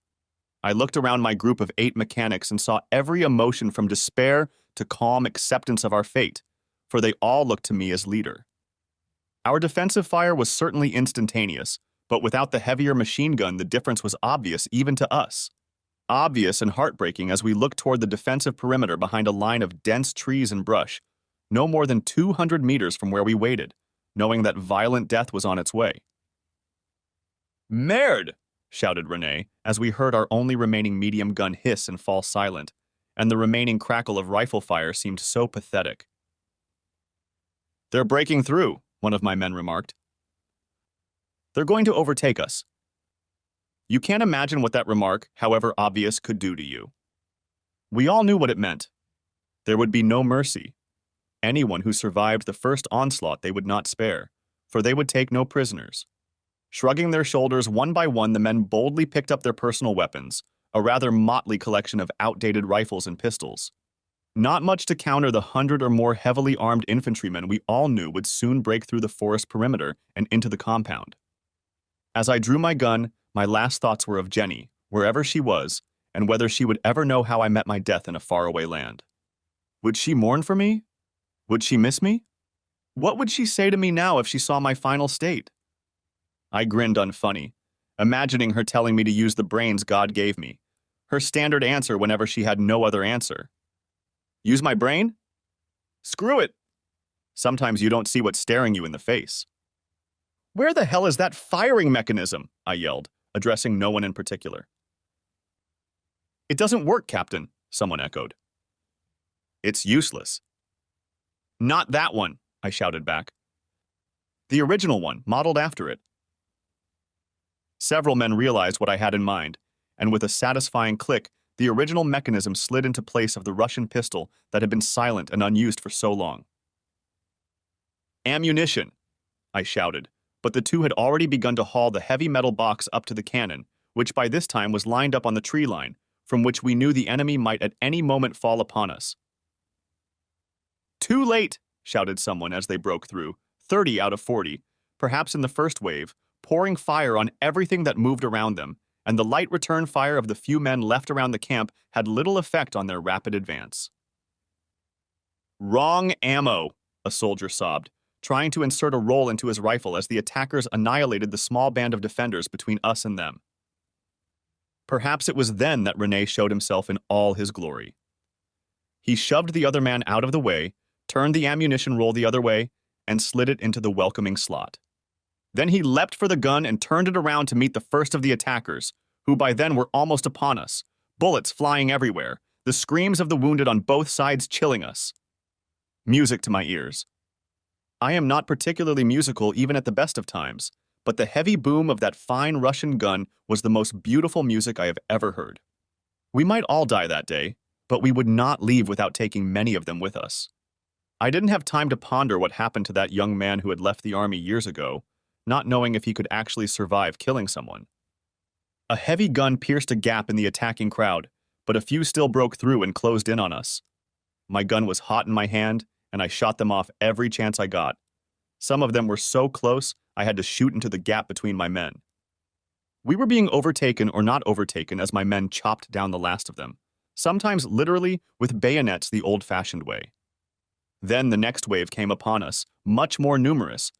I looked around my group of 8 mechanics and saw every emotion from despair to calm acceptance of our fate, for they all looked to me as leader. Our defensive fire was certainly instantaneous, but without the heavier machine gun, the difference was obvious even to us. Obvious and heartbreaking as we looked toward the defensive perimeter behind a line of dense trees and brush, no more than 200 meters from where we waited, knowing that violent death was on its way. "Merde!" shouted Renee, as we heard our only remaining medium gun hiss and fall silent, and the remaining crackle of rifle fire seemed so pathetic. "They're breaking through," one of my men remarked. "They're going to overtake us." You can't imagine what that remark, however obvious, could do to you. We all knew what it meant. There would be no mercy. Anyone who survived the first onslaught they would not spare, for they would take no prisoners. Shrugging their shoulders one by one, the men boldly picked up their personal weapons, a rather motley collection of outdated rifles and pistols. Not much to counter the 100 or more heavily armed infantrymen we all knew would soon break through the forest perimeter and into the compound. As I drew my gun, my last thoughts were of Jenny, wherever she was, and whether she would ever know how I met my death in a faraway land. Would she mourn for me? Would she miss me? What would she say to me now if she saw my final state? I grinned unfunny, imagining her telling me to use the brains God gave me, her standard answer whenever she had no other answer. Use my brain? Screw it! Sometimes you don't see what's staring you in the face. Where the hell is that firing mechanism? I yelled, addressing no one in particular. It doesn't work, Captain, someone echoed. It's useless. Not that one, I shouted back. The original one, modeled after it. Several men realized what I had in mind, and with a satisfying click, the original mechanism slid into place of the Russian pistol that had been silent and unused for so long. Ammunition, I shouted, but the two had already begun to haul the heavy metal box up to the cannon, which by this time was lined up on the tree line, from which we knew the enemy might at any moment fall upon us. Too late, shouted someone as they broke through, 30 out of 40, perhaps in the first wave, pouring fire on everything that moved around them, and the light return fire of the few men left around the camp had little effect on their rapid advance. Wrong ammo, a soldier sobbed, trying to insert a roll into his rifle as the attackers annihilated the small band of defenders between us and them. Perhaps it was then that Renee showed himself in all his glory. He shoved the other man out of the way, turned the ammunition roll the other way, and slid it into the welcoming slot. Then he leapt for the gun and turned it around to meet the first of the attackers, who by then were almost upon us, bullets flying everywhere, the screams of the wounded on both sides chilling us. Music to my ears. I am not particularly musical even at the best of times, but the heavy boom of that fine Russian gun was the most beautiful music I have ever heard. We might all die that day, but we would not leave without taking many of them with us. I didn't have time to ponder what happened to that young man who had left the army years ago, not knowing if he could actually survive killing someone. A heavy gun pierced a gap in the attacking crowd, but a few still broke through and closed in on us. My gun was hot in my hand, and I shot them off every chance I got. Some of them were so close, I had to shoot into the gap between my men. We were being overtaken or not overtaken as my men chopped down the last of them, sometimes literally with bayonets the old-fashioned way. Then the next wave came upon us, much more numerous,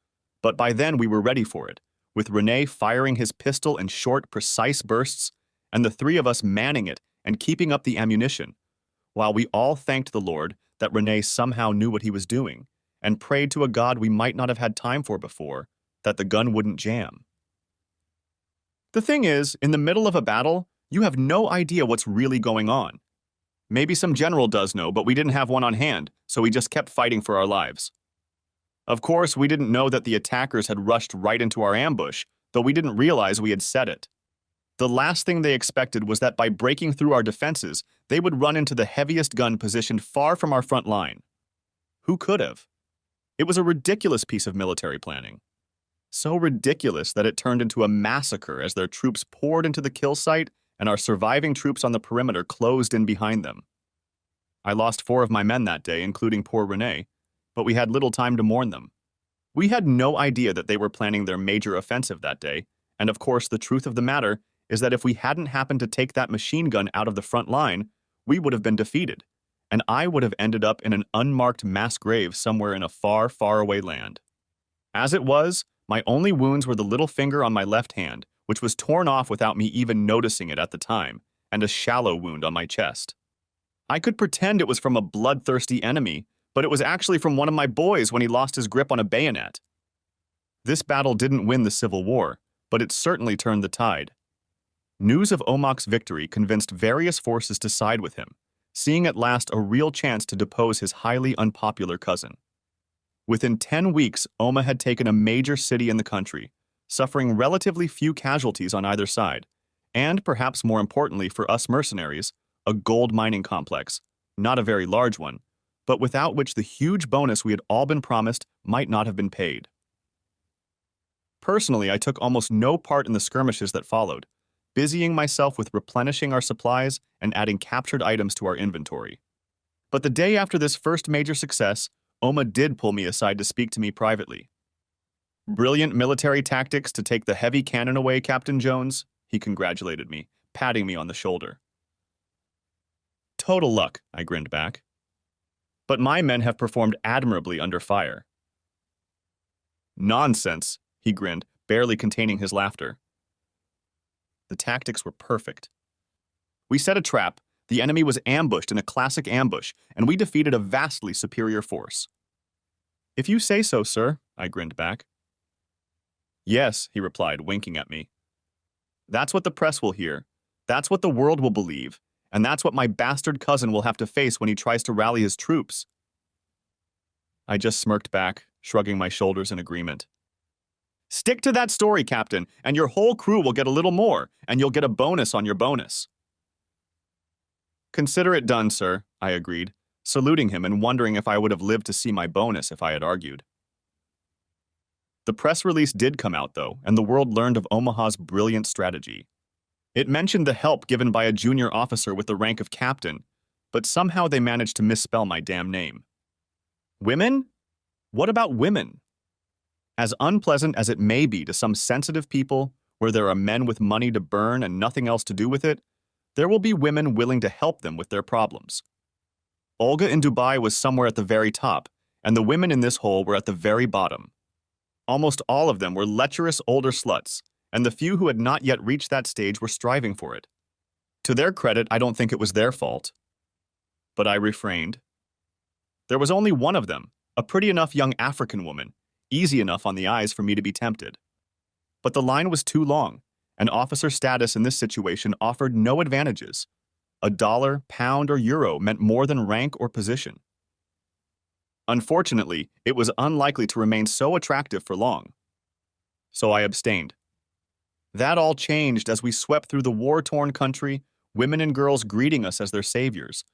but by then we were ready for it, with Renee firing his pistol in short, precise bursts, and the three of us manning it and keeping up the ammunition, while we all thanked the Lord that Renee somehow knew what he was doing, and prayed to a God we might not have had time for before, that the gun wouldn't jam. The thing is, in the middle of a battle, you have no idea what's really going on. Maybe some general does know, but we didn't have one on hand, so we just kept fighting for our lives. Of course, we didn't know that the attackers had rushed right into our ambush, though we didn't realize we had set it. The last thing they expected was that by breaking through our defenses, they would run into the heaviest gun positioned far from our front line. Who could have? It was a ridiculous piece of military planning. So ridiculous that it turned into a massacre as their troops poured into the kill site and our surviving troops on the perimeter closed in behind them. I lost 4 of my men that day, including poor Renee, but we had little time to mourn them. We had no idea that they were planning their major offensive that day, and of course the truth of the matter is that if we hadn't happened to take that machine gun out of the front line, we would have been defeated, and I would have ended up in an unmarked mass grave somewhere in a far, far away land. As it was, my only wounds were the little finger on my left hand, which was torn off without me even noticing it at the time, and a shallow wound on my chest. I could pretend it was from a bloodthirsty enemy, but it was actually from one of my boys when he lost his grip on a bayonet. This battle didn't win the Civil War, but it certainly turned the tide. News of Omok's victory convinced various forces to side with him, seeing at last a real chance to depose his highly unpopular cousin. Within 10 weeks, Oma had taken a major city in the country, suffering relatively few casualties on either side, and, perhaps more importantly for us mercenaries, a gold mining complex, not a very large one, but without which the huge bonus we had all been promised might not have been paid. Personally, I took almost no part in the skirmishes that followed, busying myself with replenishing our supplies and adding captured items to our inventory. But the day after this first major success, Oma did pull me aside to speak to me privately. "Brilliant military tactics to take the heavy cannon away, Captain Jones," he congratulated me, patting me on the shoulder. "Total luck," I grinned back. "But my men have performed admirably under fire." "Nonsense," he grinned, barely containing his laughter. The tactics were perfect. We set a trap, the enemy was ambushed in a classic ambush, and we defeated a vastly superior force. "If you say so, sir," I grinned back. "Yes," he replied, winking at me. "That's what the press will hear. That's what the world will believe. And that's what my bastard cousin will have to face when he tries to rally his troops." I just smirked back, shrugging my shoulders in agreement. "Stick to that story, Captain, and your whole crew will get a little more, and you'll get a bonus on your bonus." "Consider it done, sir," I agreed, saluting him and wondering if I would have lived to see my bonus if I had argued. The press release did come out, though, and the world learned of Omaha's brilliant strategy. It mentioned the help given by a junior officer with the rank of captain, but somehow they managed to misspell my damn name. Women? What about women? As unpleasant as it may be to some sensitive people, where there are men with money to burn and nothing else to do with it, there will be women willing to help them with their problems. Olga in Dubai was somewhere at the very top, and the women in this hole were at the very bottom. Almost all of them were lecherous older sluts, and the few who had not yet reached that stage were striving for it. To their credit, I don't think it was their fault. But I refrained. There was only one of them, a pretty enough young African woman, easy enough on the eyes for me to be tempted. But the line was too long, and officer status in this situation offered no advantages. A dollar, pound, or euro meant more than rank or position. Unfortunately, it was unlikely to remain so attractive for long. So I abstained. That all changed as we swept through the war-torn country, women and girls greeting us as their saviors,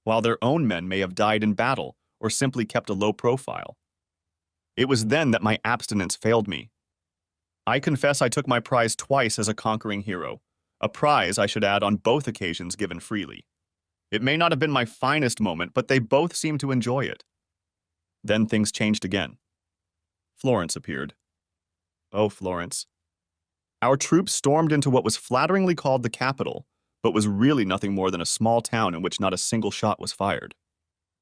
while their own men may have died in battle or simply kept a low profile. It was then that my abstinence failed me. I confess I took my prize twice as a conquering hero, a prize, I should add, on both occasions given freely. It may not have been my finest moment, but they both seemed to enjoy it. Then things changed again. Florence appeared. Oh, Florence. Our troops stormed into what was flatteringly called the capital, but was really nothing more than a small town in which not a single shot was fired.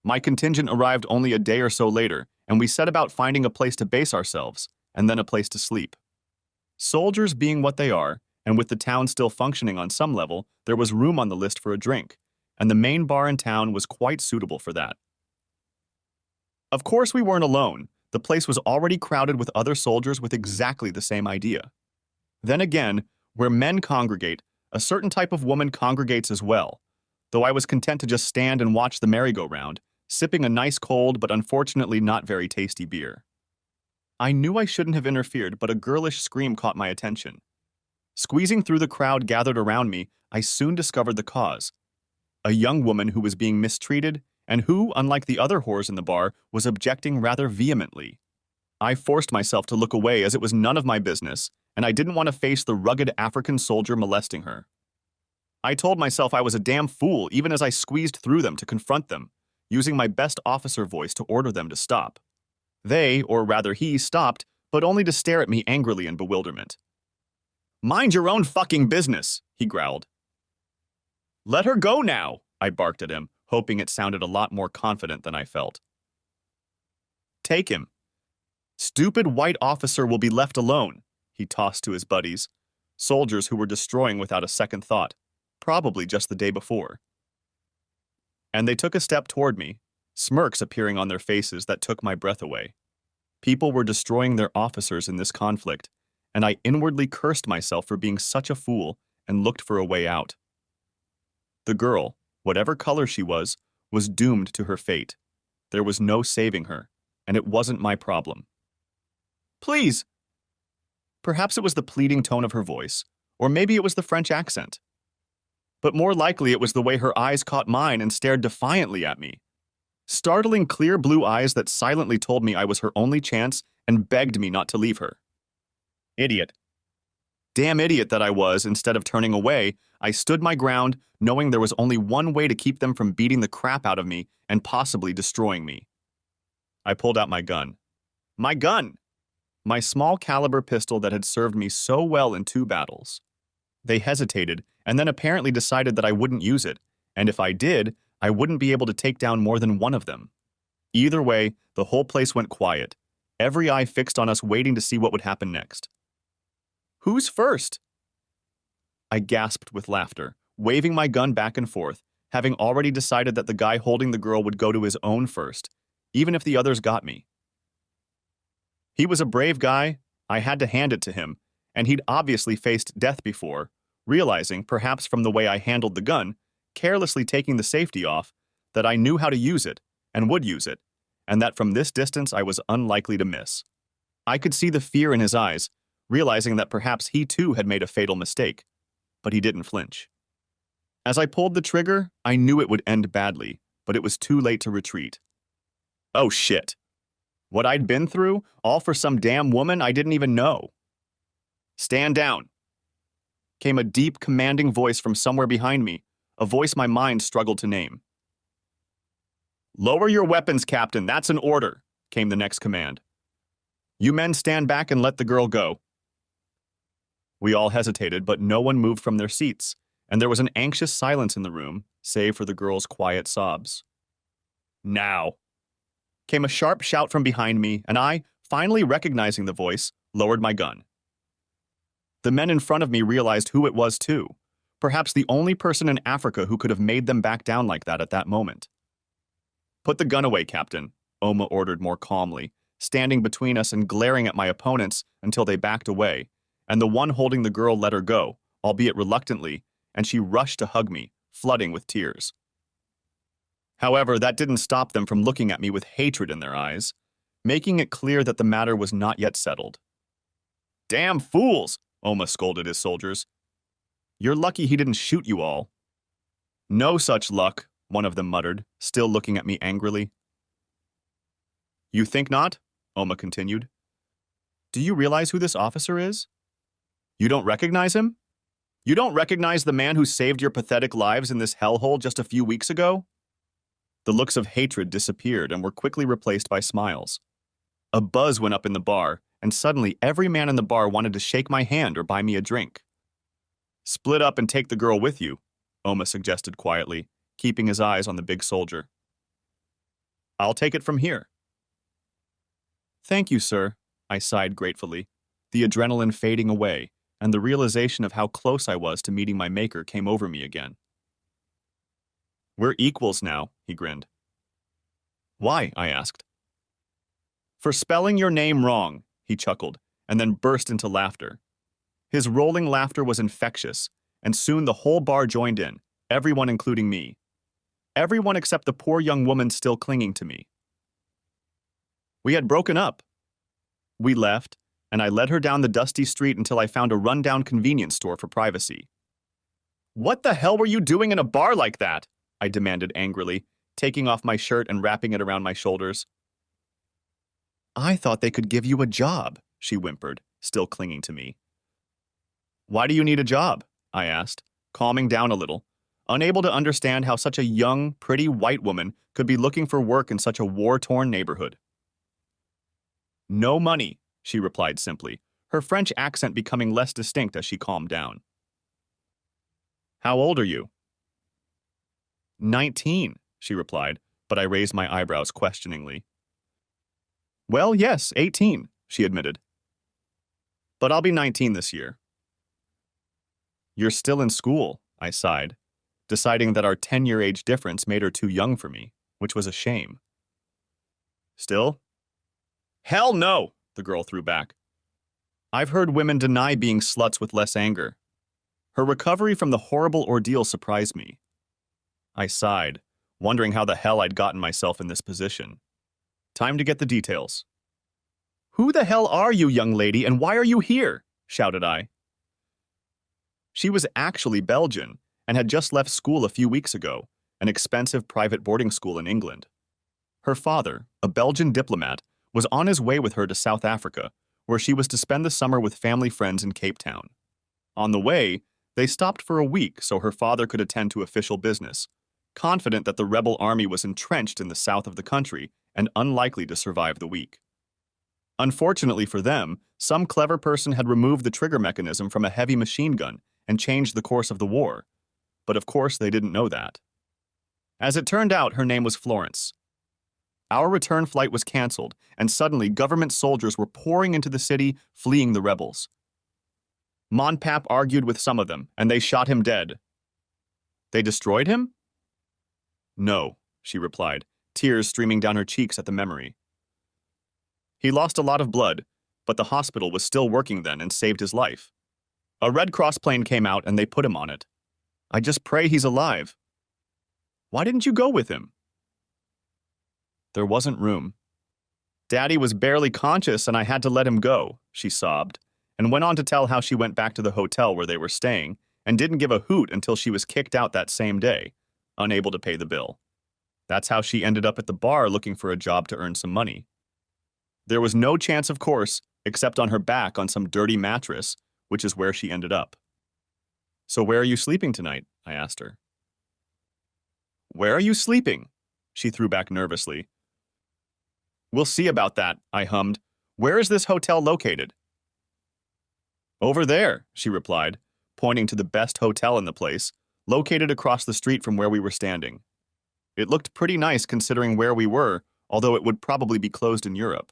My contingent arrived only a day or so later, and we set about finding a place to base ourselves, and then a place to sleep. Soldiers being what they are, and with the town still functioning on some level, there was room on the list for a drink, and the main bar in town was quite suitable for that. Of course we weren't alone. The place was already crowded with other soldiers with exactly the same idea. Then again, where men congregate, a certain type of woman congregates as well, though I was content to just stand and watch the merry-go-round, sipping a nice cold but unfortunately not very tasty beer. I knew I shouldn't have interfered, but a girlish scream caught my attention. Squeezing through the crowd gathered around me, I soon discovered the cause. A young woman who was being mistreated and who, unlike the other whores in the bar, was objecting rather vehemently. I forced myself to look away as it was none of my business, and I didn't want to face the rugged African soldier molesting her. I told myself I was a damn fool even as I squeezed through them to confront them, using my best officer voice to order them to stop. They, or rather he, stopped, but only to stare at me angrily in bewilderment. "Mind your own fucking business," he growled. "Let her go now," I barked at him, hoping it sounded a lot more confident than I felt. "Take him. Stupid white officer will be left alone," he tossed to his buddies, soldiers who were destroying without a second thought, probably just the day before. And they took a step toward me, smirks appearing on their faces that took my breath away. People were destroying their officers in this conflict, and I inwardly cursed myself for being such a fool and looked for a way out. The girl, whatever color she was doomed to her fate. There was no saving her, and it wasn't my problem. Please! Perhaps it was the pleading tone of her voice, or maybe it was the French accent. But more likely it was the way her eyes caught mine and stared defiantly at me. Startling clear blue eyes that silently told me I was her only chance and begged me not to leave her. Idiot. Damn idiot that I was. Instead of turning away, I stood my ground, knowing there was only one way to keep them from beating the crap out of me and possibly destroying me. I pulled out my gun. My gun! My small caliber pistol that had served me so well in 2 battles. They hesitated and then apparently decided that I wouldn't use it, and if I did, I wouldn't be able to take down more than one of them. Either way, the whole place went quiet, every eye fixed on us waiting to see what would happen next. Who's first? I gasped with laughter, waving my gun back and forth, having already decided that the guy holding the girl would go to his own first, even if the others got me. He was a brave guy, I had to hand it to him, and he'd obviously faced death before, realizing, perhaps from the way I handled the gun, carelessly taking the safety off, that I knew how to use it, and would use it, and that from this distance I was unlikely to miss. I could see the fear in his eyes, realizing that perhaps he too had made a fatal mistake, but he didn't flinch. As I pulled the trigger, I knew it would end badly, but it was too late to retreat. Oh shit. What I'd been through, all for some damn woman I didn't even know. Stand down, came a deep, commanding voice from somewhere behind me, a voice my mind struggled to name. Lower your weapons, Captain, that's an order, came the next command. You men stand back and let the girl go. We all hesitated, but no one moved from their seats, and there was an anxious silence in the room, save for the girl's quiet sobs. Now, came a sharp shout from behind me, and I, finally recognizing the voice, lowered my gun. The men in front of me realized who it was too, perhaps the only person in Africa who could have made them back down like that at that moment. Put the gun away, Captain, Oma ordered more calmly, standing between us and glaring at my opponents until they backed away, and the one holding the girl let her go, albeit reluctantly, and she rushed to hug me, flooding with tears. However, that didn't stop them from looking at me with hatred in their eyes, making it clear that the matter was not yet settled. Damn fools, Oma scolded his soldiers. You're lucky he didn't shoot you all. No such luck, one of them muttered, still looking at me angrily. You think not? Oma continued. Do you realize who this officer is? You don't recognize him? You don't recognize the man who saved your pathetic lives in this hellhole just a few weeks ago? The looks of hatred disappeared and were quickly replaced by smiles. A buzz went up in the bar, and suddenly every man in the bar wanted to shake my hand or buy me a drink. Split up and take the girl with you, Oma suggested quietly, keeping his eyes on the big soldier. I'll take it from here. Thank you, sir, I sighed gratefully, the adrenaline fading away, and the realization of how close I was to meeting my maker came over me again. We're equals now, he grinned. Why? I asked. For spelling your name wrong, he chuckled, and then burst into laughter. His rolling laughter was infectious, and soon the whole bar joined in, everyone including me. Everyone except the poor young woman still clinging to me. We had broken up. We left, and I led her down the dusty street until I found a rundown convenience store for privacy. What the hell were you doing in a bar like that? I demanded angrily, taking off my shirt and wrapping it around my shoulders. I thought they could give you a job, she whimpered, still clinging to me. Why do you need a job? I asked, calming down a little, unable to understand how such a young, pretty white woman could be looking for work in such a war-torn neighborhood. No money, she replied simply, her French accent becoming less distinct as she calmed down. How old are you? 19, she replied, but I raised my eyebrows questioningly. Well, yes, 18, she admitted. But I'll be 19 this year. You're still in school, I sighed, deciding that our 10-year age difference made her too young for me, which was a shame. Still? Hell no, the girl threw back. I've heard women deny being sluts with less anger. Her recovery from the horrible ordeal surprised me. I sighed, wondering how the hell I'd gotten myself in this position. Time to get the details. Who the hell are you, young lady, and why are you here? Shouted I. She was actually Belgian and had just left school a few weeks ago, an expensive private boarding school in England. Her father, a Belgian diplomat, was on his way with her to South Africa, where she was to spend the summer with family friends in Cape Town. On the way, they stopped for a week so her father could attend to official business, confident that the rebel army was entrenched in the south of the country and unlikely to survive the week. Unfortunately for them, some clever person had removed the trigger mechanism from a heavy machine gun and changed the course of the war. But of course they didn't know that. As it turned out, her name was Florence. Our return flight was canceled, and suddenly government soldiers were pouring into the city, fleeing the rebels. Monpap argued with some of them, and they shot him dead. They destroyed him? No, she replied, tears streaming down her cheeks at the memory. He lost a lot of blood, but the hospital was still working then and saved his life. A Red Cross plane came out and they put him on it. I just pray he's alive. Why didn't you go with him? There wasn't room. Daddy was barely conscious and I had to let him go, she sobbed, and went on to tell how she went back to the hotel where they were staying and didn't give a hoot until she was kicked out that same day, unable to pay the bill. That's how she ended up at the bar looking for a job to earn some money. There was no chance, of course, except on her back on some dirty mattress, which is where she ended up. So where are you sleeping tonight? I asked her. Where are you sleeping? She threw back nervously. We'll see about that, I hummed. Where is this hotel located? Over there, she replied, pointing to the best hotel in the place, located across the street from where we were standing. It looked pretty nice considering where we were, although it would probably be closed in Europe.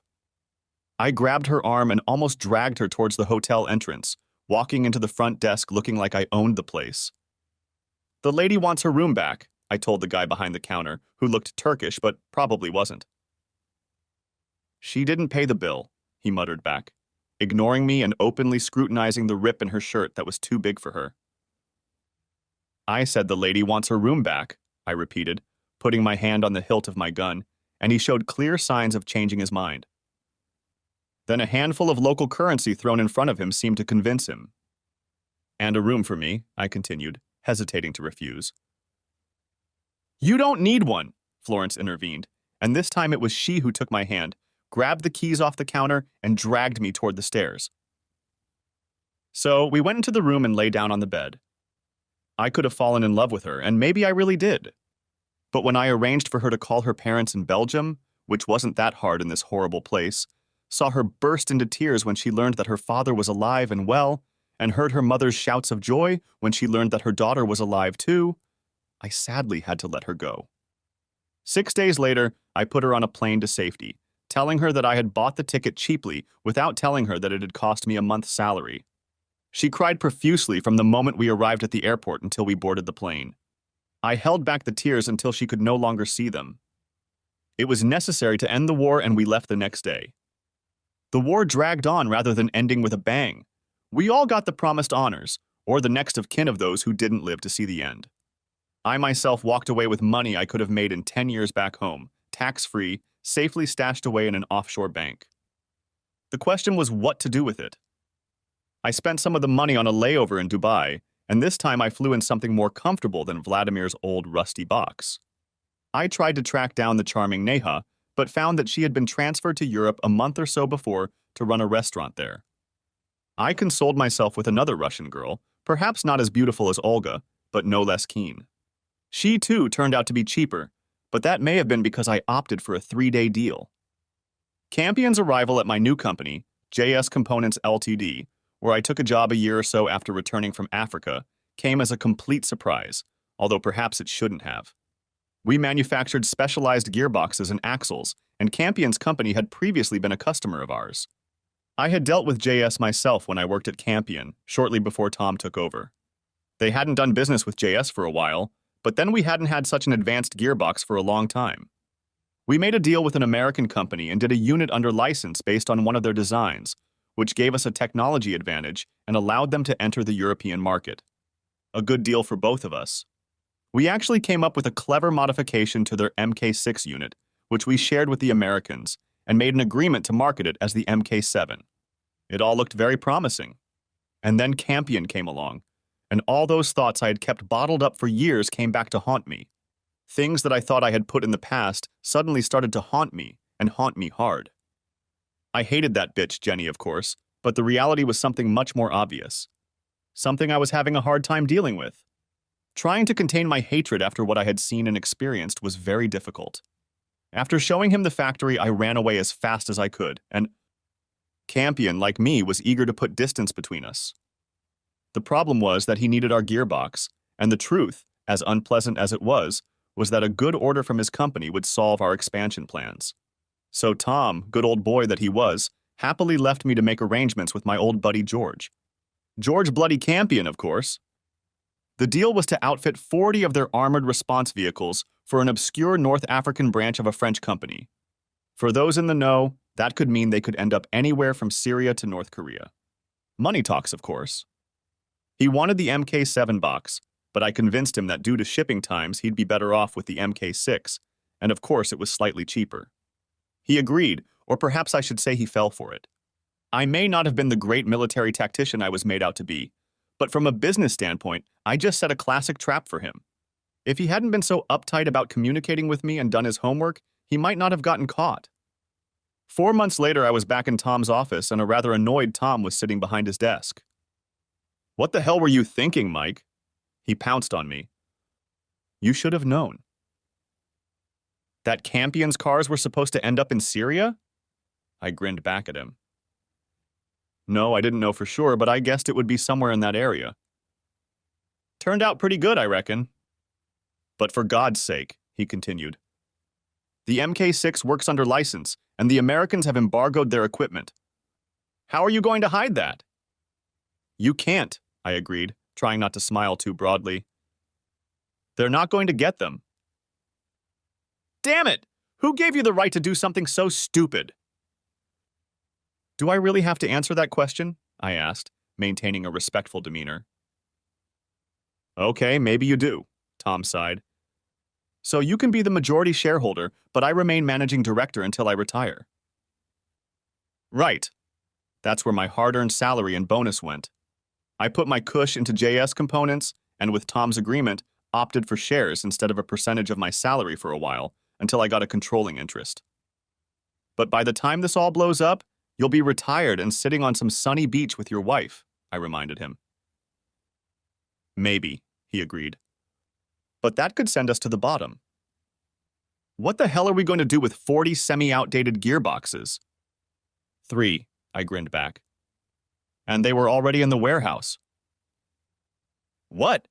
I grabbed her arm and almost dragged her towards the hotel entrance, walking into the front desk looking like I owned the place. The lady wants her room back, I told the guy behind the counter, who looked Turkish but probably wasn't. She didn't pay the bill, he muttered back, ignoring me and openly scrutinizing the rip in her shirt that was too big for her. I said the lady wants her room back, I repeated, putting my hand on the hilt of my gun, and he showed clear signs of changing his mind. Then a handful of local currency thrown in front of him seemed to convince him. And a room for me, I continued, hesitating to refuse. You don't need one, Florence intervened, and this time it was she who took my hand, grabbed the keys off the counter, and dragged me toward the stairs. So we went into the room and lay down on the bed. I could have fallen in love with her, and maybe I really did. But when I arranged for her to call her parents in Belgium, which wasn't that hard in this horrible place, saw her burst into tears when she learned that her father was alive and well, and heard her mother's shouts of joy when she learned that her daughter was alive too, I sadly had to let her go. 6 days later, I put her on a plane to safety, telling her that I had bought the ticket cheaply without telling her that it had cost me a month's salary. She cried profusely from the moment we arrived at the airport until we boarded the plane. I held back the tears until she could no longer see them. It was necessary to end the war, and we left the next day. The war dragged on rather than ending with a bang. We all got the promised honors, or the next of kin of those who didn't live to see the end. I myself walked away with money I could have made in 10 years back home, tax-free, safely stashed away in an offshore bank. The question was what to do with it. I spent some of the money on a layover in Dubai, and this time I flew in something more comfortable than Vladimir's old rusty box. I tried to track down the charming Neha, but found that she had been transferred to Europe a month or so before to run a restaurant there. I consoled myself with another Russian girl, perhaps not as beautiful as Olga, but no less keen. She, too, turned out to be cheaper, but that may have been because I opted for a 3-day deal. Campion's arrival at my new company, JS Components Ltd., where I took a job a year or so after returning from Africa, came as a complete surprise, although perhaps it shouldn't have. We manufactured specialized gearboxes and axles, and Campion's company had previously been a customer of ours. I had dealt with JS myself when I worked at Campion, shortly before Tom took over. They hadn't done business with JS for a while, but then we hadn't had such an advanced gearbox for a long time. We made a deal with an American company and did a unit under license based on one of their designs, which gave us a technology advantage and allowed them to enter the European market. A good deal for both of us. We actually came up with a clever modification to their MK6 unit, which we shared with the Americans, and made an agreement to market it as the MK7. It all looked very promising. And then Campion came along, and all those thoughts I had kept bottled up for years came back to haunt me. Things that I thought I had put in the past suddenly started to haunt me, and haunt me hard. I hated that bitch, Jenny, of course, but the reality was something much more obvious. Something I was having a hard time dealing with. Trying to contain my hatred after what I had seen and experienced was very difficult. After showing him the factory, I ran away as fast as I could, and Campion, like me, was eager to put distance between us. The problem was that he needed our gearbox, and the truth, as unpleasant as it was that a good order from his company would solve our expansion plans. So Tom, good old boy that he was, happily left me to make arrangements with my old buddy George. George bloody Campion, of course. The deal was to outfit 40 of their armored response vehicles for an obscure North African branch of a French company. For those in the know, that could mean they could end up anywhere from Syria to North Korea. Money talks, of course. He wanted the MK7 box, but I convinced him that due to shipping times, he'd be better off with the MK6, and of course it was slightly cheaper. He agreed, or perhaps I should say he fell for it. I may not have been the great military tactician I was made out to be, but from a business standpoint, I just set a classic trap for him. If he hadn't been so uptight about communicating with me and done his homework, he might not have gotten caught. 4 months later, I was back in Tom's office, and a rather annoyed Tom was sitting behind his desk. "What the hell were you thinking, Mike?" He pounced on me. "You should have known." "That Campion's cars were supposed to end up in Syria?" I grinned back at him. "No, I didn't know for sure, but I guessed it would be somewhere in that area." "Turned out pretty good, I reckon." "But for God's sake," he continued, "the MK6 works under license, and the Americans have embargoed their equipment. How are you going to hide that?" "You can't," I agreed, trying not to smile too broadly. "They're not going to get them." "Damn it! Who gave you the right to do something so stupid?" "Do I really have to answer that question?" I asked, maintaining a respectful demeanor. "Okay, maybe you do," Tom sighed. "So you can be the majority shareholder, but I remain managing director until I retire." "Right. That's where my hard-earned salary and bonus went. I put my cush into JS components, and with Tom's agreement, opted for shares instead of a percentage of my salary for a while, until I got a controlling interest. But by the time this all blows up, you'll be retired and sitting on some sunny beach with your wife," I reminded him. "Maybe," he agreed. "But that could send us to the bottom. What the hell are we going to do with 40 semi-outdated gearboxes?" "3," I grinned back. "And they were already in the warehouse." "What?"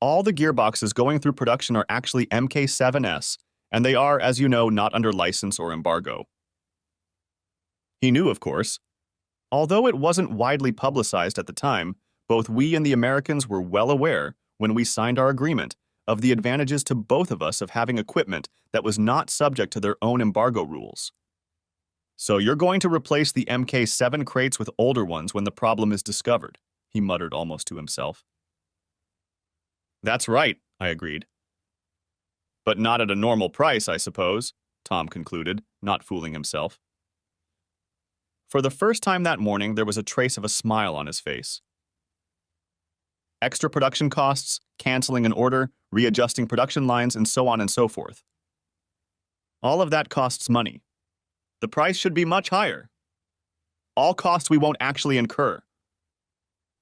"All the gearboxes going through production are actually MK7S, and they are, as you know, not under license or embargo." He knew, of course. Although it wasn't widely publicized at the time, both we and the Americans were well aware, when we signed our agreement, of the advantages to both of us of having equipment that was not subject to their own embargo rules. "So you're going to replace the MK7 crates with older ones when the problem is discovered," he muttered almost to himself. "That's right," I agreed. "But not at a normal price, I suppose," Tom concluded, not fooling himself. For the first time that morning, there was a trace of a smile on his face. "Extra production costs, canceling an order, readjusting production lines, and so on and so forth. All of that costs money. The price should be much higher. All costs we won't actually incur."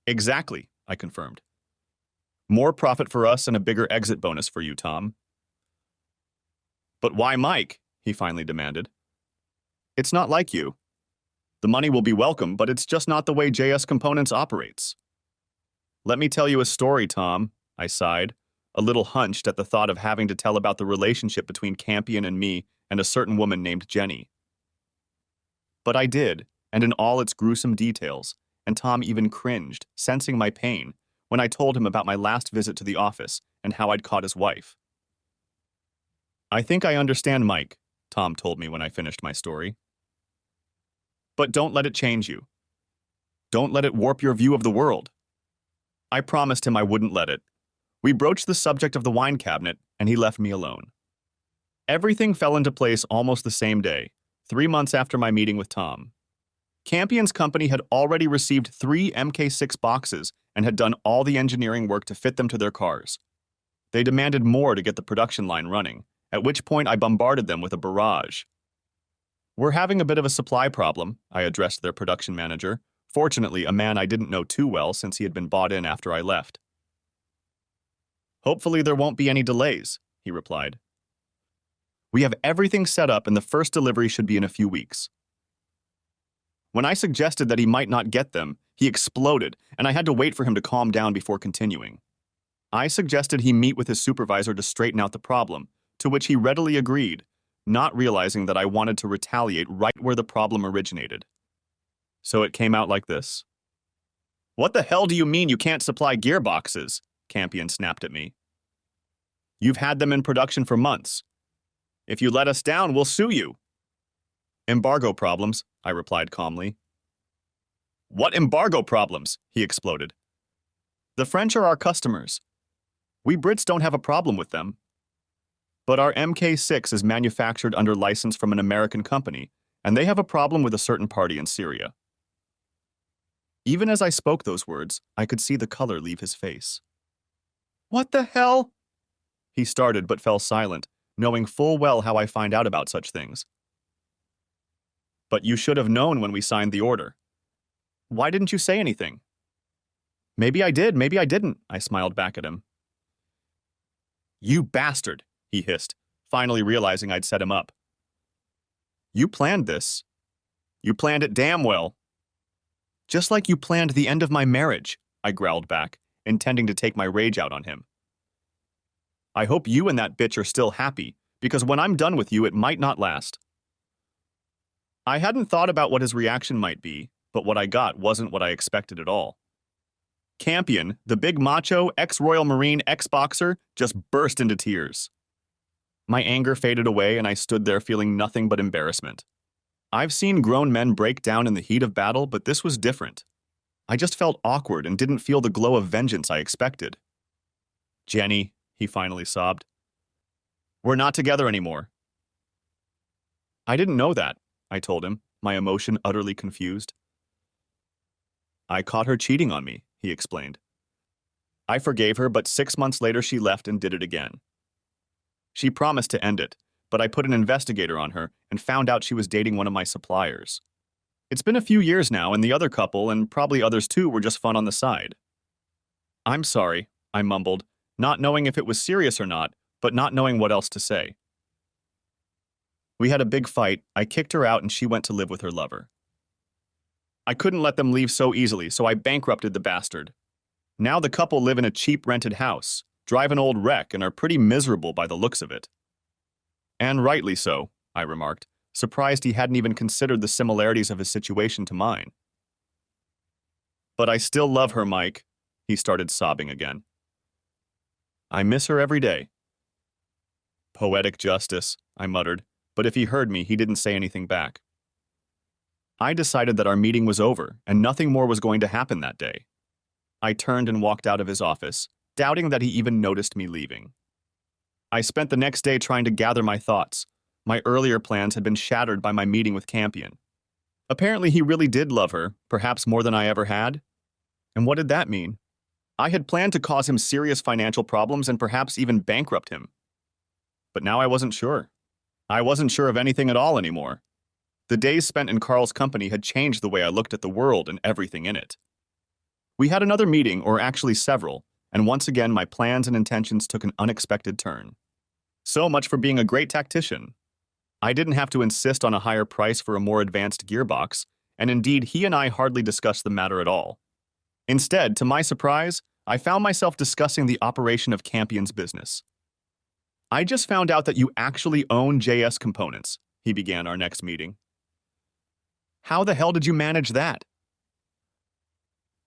"Exactly," I confirmed. "More profit for us and a bigger exit bonus for you, Tom." "But why Mike?" he finally demanded. "It's not like you. The money will be welcome, but it's just not the way JS Components operates." "Let me tell you a story, Tom," I sighed, a little hunched at the thought of having to tell about the relationship between Campion and me and a certain woman named Jenny. But I did, and in all its gruesome details, and Tom even cringed, sensing my pain, when I told him about my last visit to the office and how I'd caught his wife. I think I understand, Mike, Tom told me when I finished my story. But don't let it change you. Don't let it warp your view of the world. I promised him I wouldn't let it. We broached the subject of the wine cabinet, and he left me alone. Everything fell into place almost the same day, 3 months after my meeting with Tom. Campion's company had already received 3 MK6 boxes and had done all the engineering work to fit them to their cars. They demanded more to get the production line running, at which point I bombarded them with a barrage. We're having a bit of a supply problem, I addressed their production manager, fortunately a man I didn't know too well since he had been bought in after I left. Hopefully there won't be any delays, he replied. We have everything set up and the first delivery should be in a few weeks. When I suggested that he might not get them, he exploded, and I had to wait for him to calm down before continuing. I suggested he meet with his supervisor to straighten out the problem, to which he readily agreed, not realizing that I wanted to retaliate right where the problem originated. So it came out like this. What the hell do you mean you can't supply gearboxes? Campion snapped at me. You've had them in production for months. If you let us down, we'll sue you. Embargo problems, I replied calmly. What embargo problems? He exploded. The French are our customers. We Brits don't have a problem with them. But our MK6 is manufactured under license from an American company, and they have a problem with a certain party in Syria. Even as I spoke those words, I could see the color leave his face. What the hell? He started but fell silent, knowing full well how I find out about such things. But you should have known when we signed the order. Why didn't you say anything? Maybe I did, maybe I didn't, I smiled back at him. You bastard, he hissed, finally realizing I'd set him up. You planned this. You planned it damn well. Just like you planned the end of my marriage, I growled back, intending to take my rage out on him. I hope you and that bitch are still happy, because when I'm done with you, it might not last. I hadn't thought about what his reaction might be, but what I got wasn't what I expected at all. Campion, the big macho, ex-Royal Marine, ex-boxer, just burst into tears. My anger faded away and I stood there feeling nothing but embarrassment. I've seen grown men break down in the heat of battle, but this was different. I just felt awkward and didn't feel the glow of vengeance I expected. Jenny, he finally sobbed. We're not together anymore. I didn't know that, I told him, my emotion utterly confused. I caught her cheating on me, he explained. I forgave her, but 6 months later she left and did it again. She promised to end it, but I put an investigator on her and found out she was dating one of my suppliers. It's been a few years now, and the other couple, and probably others too, were just fun on the side. I'm sorry, I mumbled, not knowing if it was serious or not, but not knowing what else to say. We had a big fight, I kicked her out and she went to live with her lover. I couldn't let them leave so easily, so I bankrupted the bastard. Now the couple live in a cheap rented house, drive an old wreck, and are pretty miserable by the looks of it. And rightly so, I remarked, surprised he hadn't even considered the similarities of his situation to mine. But I still love her, Mike, he started sobbing again. I miss her every day. Poetic justice, I muttered, but if he heard me, he didn't say anything back. I decided that our meeting was over, and nothing more was going to happen that day. I turned and walked out of his office, doubting that he even noticed me leaving. I spent the next day trying to gather my thoughts. My earlier plans had been shattered by my meeting with Campion. Apparently he really did love her, perhaps more than I ever had. And what did that mean? I had planned to cause him serious financial problems and perhaps even bankrupt him. But now I wasn't sure. I wasn't sure of anything at all anymore. The days spent in Carl's company had changed the way I looked at the world and everything in it. We had another meeting, or actually several, and once again my plans and intentions took an unexpected turn. So much for being a great tactician. I didn't have to insist on a higher price for a more advanced gearbox, and indeed he and I hardly discussed the matter at all. Instead, to my surprise, I found myself discussing the operation of Campion's business. I just found out that you actually own JS Components, he began our next meeting. How the hell did you manage that?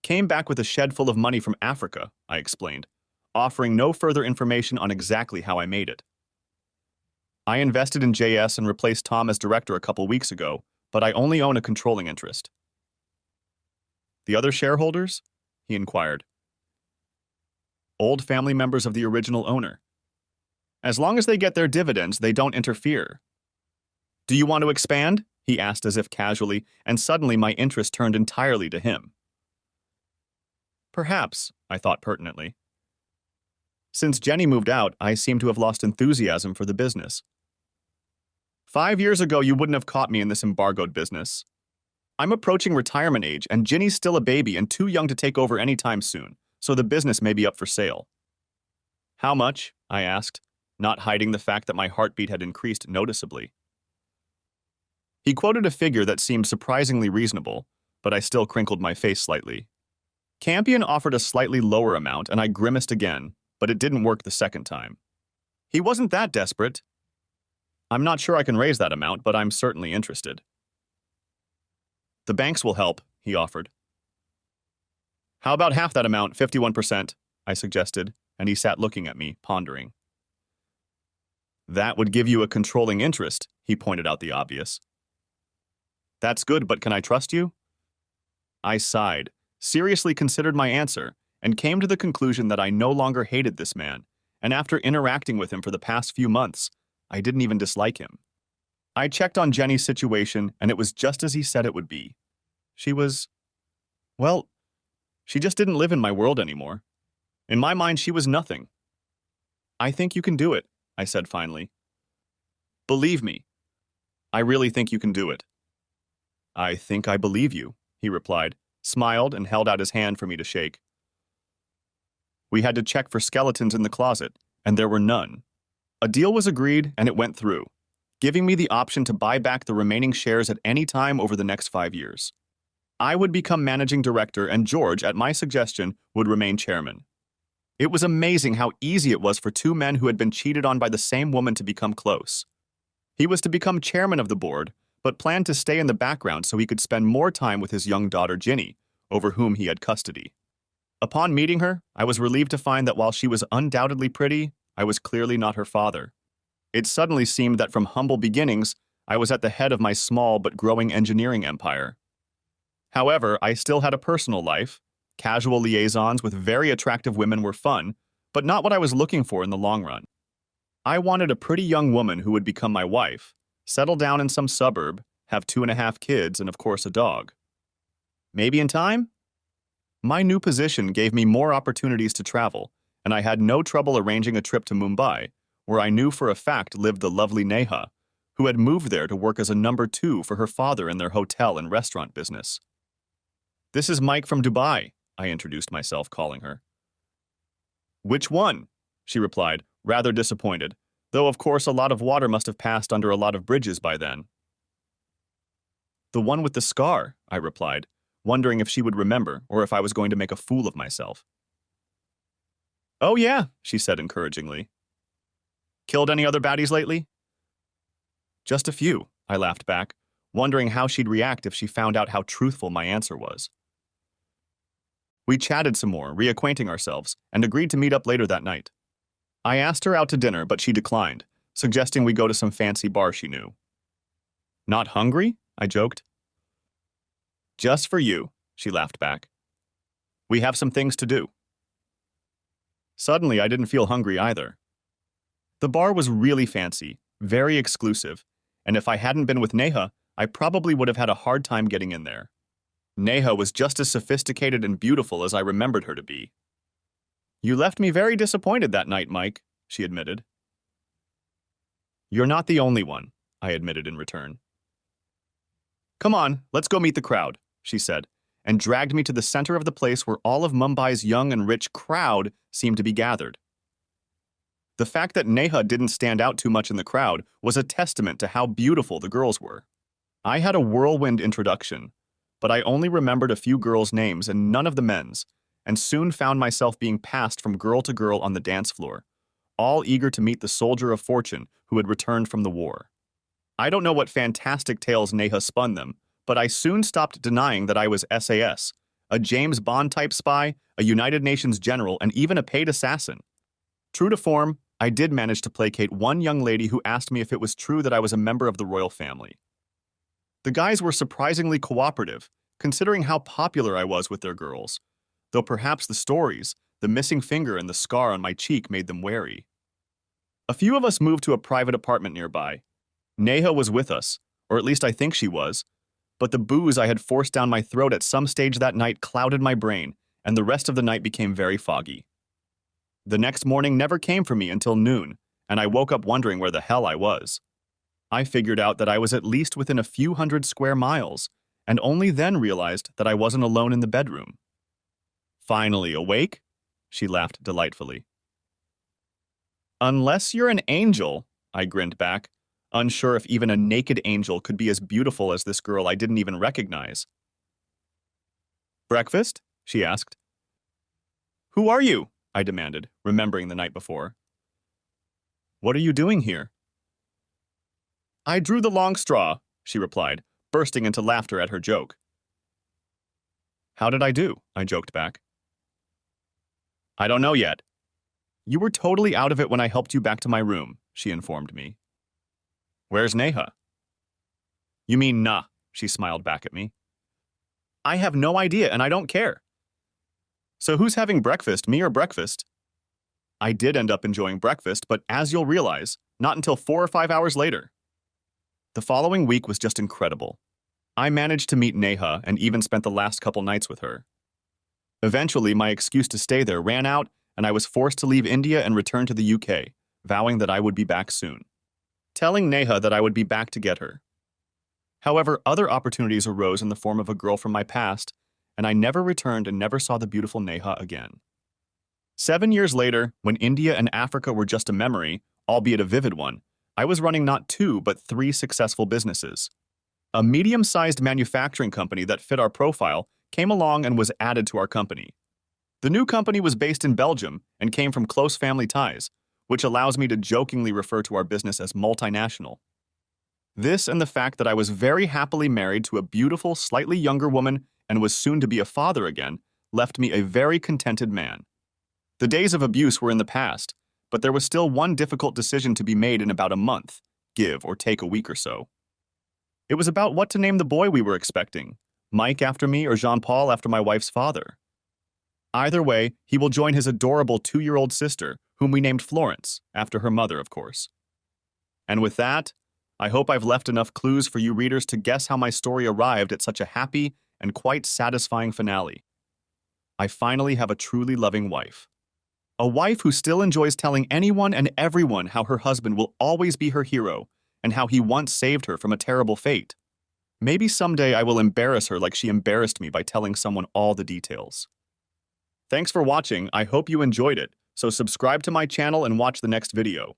Came back with a shed full of money from Africa, I explained, offering no further information on exactly how I made it. I invested in JS and replaced Tom as director a couple weeks ago, but I only own a controlling interest. The other shareholders? He inquired. Old family members of the original owner. As long as they get their dividends, they don't interfere. Do you want to expand? He asked as if casually, and suddenly my interest turned entirely to him. Perhaps, I thought pertinently. Since Jenny moved out, I seem to have lost enthusiasm for the business. 5 years ago, you wouldn't have caught me in this embargoed business. I'm approaching retirement age, and Ginny's still a baby and too young to take over anytime soon, so the business may be up for sale. How much? I asked, not hiding the fact that my heartbeat had increased noticeably. He quoted a figure that seemed surprisingly reasonable, but I still crinkled my face slightly. Campion offered a slightly lower amount, and I grimaced again, but it didn't work the second time. He wasn't that desperate. I'm not sure I can raise that amount, but I'm certainly interested. The banks will help, he offered. How about half that amount, 51%, I suggested, and he sat looking at me, pondering. That would give you a controlling interest, he pointed out the obvious. That's good, but can I trust you? I sighed, seriously considered my answer, and came to the conclusion that I no longer hated this man, and after interacting with him for the past few months, I didn't even dislike him. I checked on Jenny's situation, and it was just as he said it would be. She just didn't live in my world anymore. In my mind, she was nothing. I think you can do it, I said finally. Believe me. I really think you can do it. I think I believe you, he replied, smiled, and held out his hand for me to shake. We had to check for skeletons in the closet, and there were none. A deal was agreed, and it went through, giving me the option to buy back the remaining shares at any time over the next 5 years. I would become managing director, and George, at my suggestion, would remain chairman. It was amazing how easy it was for two men who had been cheated on by the same woman to become close. He was to become chairman of the board, but planned to stay in the background so he could spend more time with his young daughter Ginny, over whom he had custody. Upon meeting her, I was relieved to find that while she was undoubtedly pretty, I was clearly not her father. It suddenly seemed that from humble beginnings, I was at the head of my small but growing engineering empire. However, I still had a personal life. Casual liaisons with very attractive women were fun, but not what I was looking for in the long run. I wanted a pretty young woman who would become my wife, settle down in some suburb, have 2.5 kids, and of course a dog. Maybe in time? My new position gave me more opportunities to travel, and I had no trouble arranging a trip to Mumbai, where I knew for a fact lived the lovely Neha, who had moved there to work as a number 2 for her father in their hotel and restaurant business. This is Mike from Dubai, I introduced myself, calling her. Which one? She replied, rather disappointed, though of course a lot of water must have passed under a lot of bridges by then. The one with the scar, I replied, wondering if she would remember or if I was going to make a fool of myself. Oh yeah, she said encouragingly. Killed any other baddies lately? Just a few, I laughed back, wondering how she'd react if she found out how truthful my answer was. We chatted some more, reacquainting ourselves, and agreed to meet up later that night. I asked her out to dinner, but she declined, suggesting we go to some fancy bar she knew. Not hungry? I joked. Just for you, she laughed back. We have some things to do. Suddenly, I didn't feel hungry either. The bar was really fancy, very exclusive, and if I hadn't been with Neha, I probably would have had a hard time getting in there. Neha was just as sophisticated and beautiful as I remembered her to be. You left me very disappointed that night, Mike, she admitted. You're not the only one, I admitted in return. Come on, let's go meet the crowd, she said, and dragged me to the center of the place where all of Mumbai's young and rich crowd seemed to be gathered. The fact that Neha didn't stand out too much in the crowd was a testament to how beautiful the girls were. I had a whirlwind introduction, but I only remembered a few girls' names and none of the men's, and soon found myself being passed from girl to girl on the dance floor, all eager to meet the soldier of fortune who had returned from the war. I don't know what fantastic tales Neha spun them, but I soon stopped denying that I was SAS, a James Bond-type spy, a United Nations general, and even a paid assassin. True to form, I did manage to placate one young lady who asked me if it was true that I was a member of the royal family. The guys were surprisingly cooperative, considering how popular I was with their girls, though perhaps the stories, the missing finger and the scar on my cheek made them wary. A few of us moved to a private apartment nearby. Neha was with us, or at least I think she was, but the booze I had forced down my throat at some stage that night clouded my brain, and the rest of the night became very foggy. The next morning never came for me until noon, and I woke up wondering where the hell I was. I figured out that I was at least within a few hundred square miles, and only then realized that I wasn't alone in the bedroom. Finally awake? She laughed delightfully. Unless you're an angel, I grinned back, unsure if even a naked angel could be as beautiful as this girl I didn't even recognize. Breakfast? She asked. Who are you? I demanded, remembering the night before. What are you doing here? I drew the long straw, she replied, bursting into laughter at her joke. How did I do? I joked back. I don't know yet. You were totally out of it when I helped you back to my room, she informed me. Where's Neha? You mean nah, she smiled back at me. I have no idea and I don't care. So who's having breakfast, me or breakfast? I did end up enjoying breakfast, but as you'll realize, not until 4 or 5 hours later. The following week was just incredible. I managed to meet Neha and even spent the last couple nights with her. Eventually, my excuse to stay there ran out, and I was forced to leave India and return to the UK, vowing that I would be back soon. Telling Neha that I would be back to get her. However, other opportunities arose in the form of a girl from my past, and I never returned and never saw the beautiful Neha again. 7 years later, when India and Africa were just a memory, albeit a vivid one, I was running not 2 but 3 successful businesses. A medium-sized manufacturing company that fit our profile came along and was added to our company. The new company was based in Belgium and came from close family ties, which allows me to jokingly refer to our business as multinational. This and the fact that I was very happily married to a beautiful, slightly younger woman and was soon to be a father again left me a very contented man. The days of abuse were in the past, but there was still one difficult decision to be made in about a month, give or take a week or so. It was about what to name the boy we were expecting, Mike after me or Jean-Paul after my wife's father. Either way, he will join his adorable 2-year-old sister, whom we named Florence, after her mother, of course. And with that, I hope I've left enough clues for you readers to guess how my story arrived at such a happy and quite satisfying finale. I finally have a truly loving wife. A wife who still enjoys telling anyone and everyone how her husband will always be her hero and how he once saved her from a terrible fate. Maybe someday I will embarrass her like she embarrassed me by telling someone all the details. Thanks for watching. I hope you enjoyed it, so subscribe to my channel and watch the next video.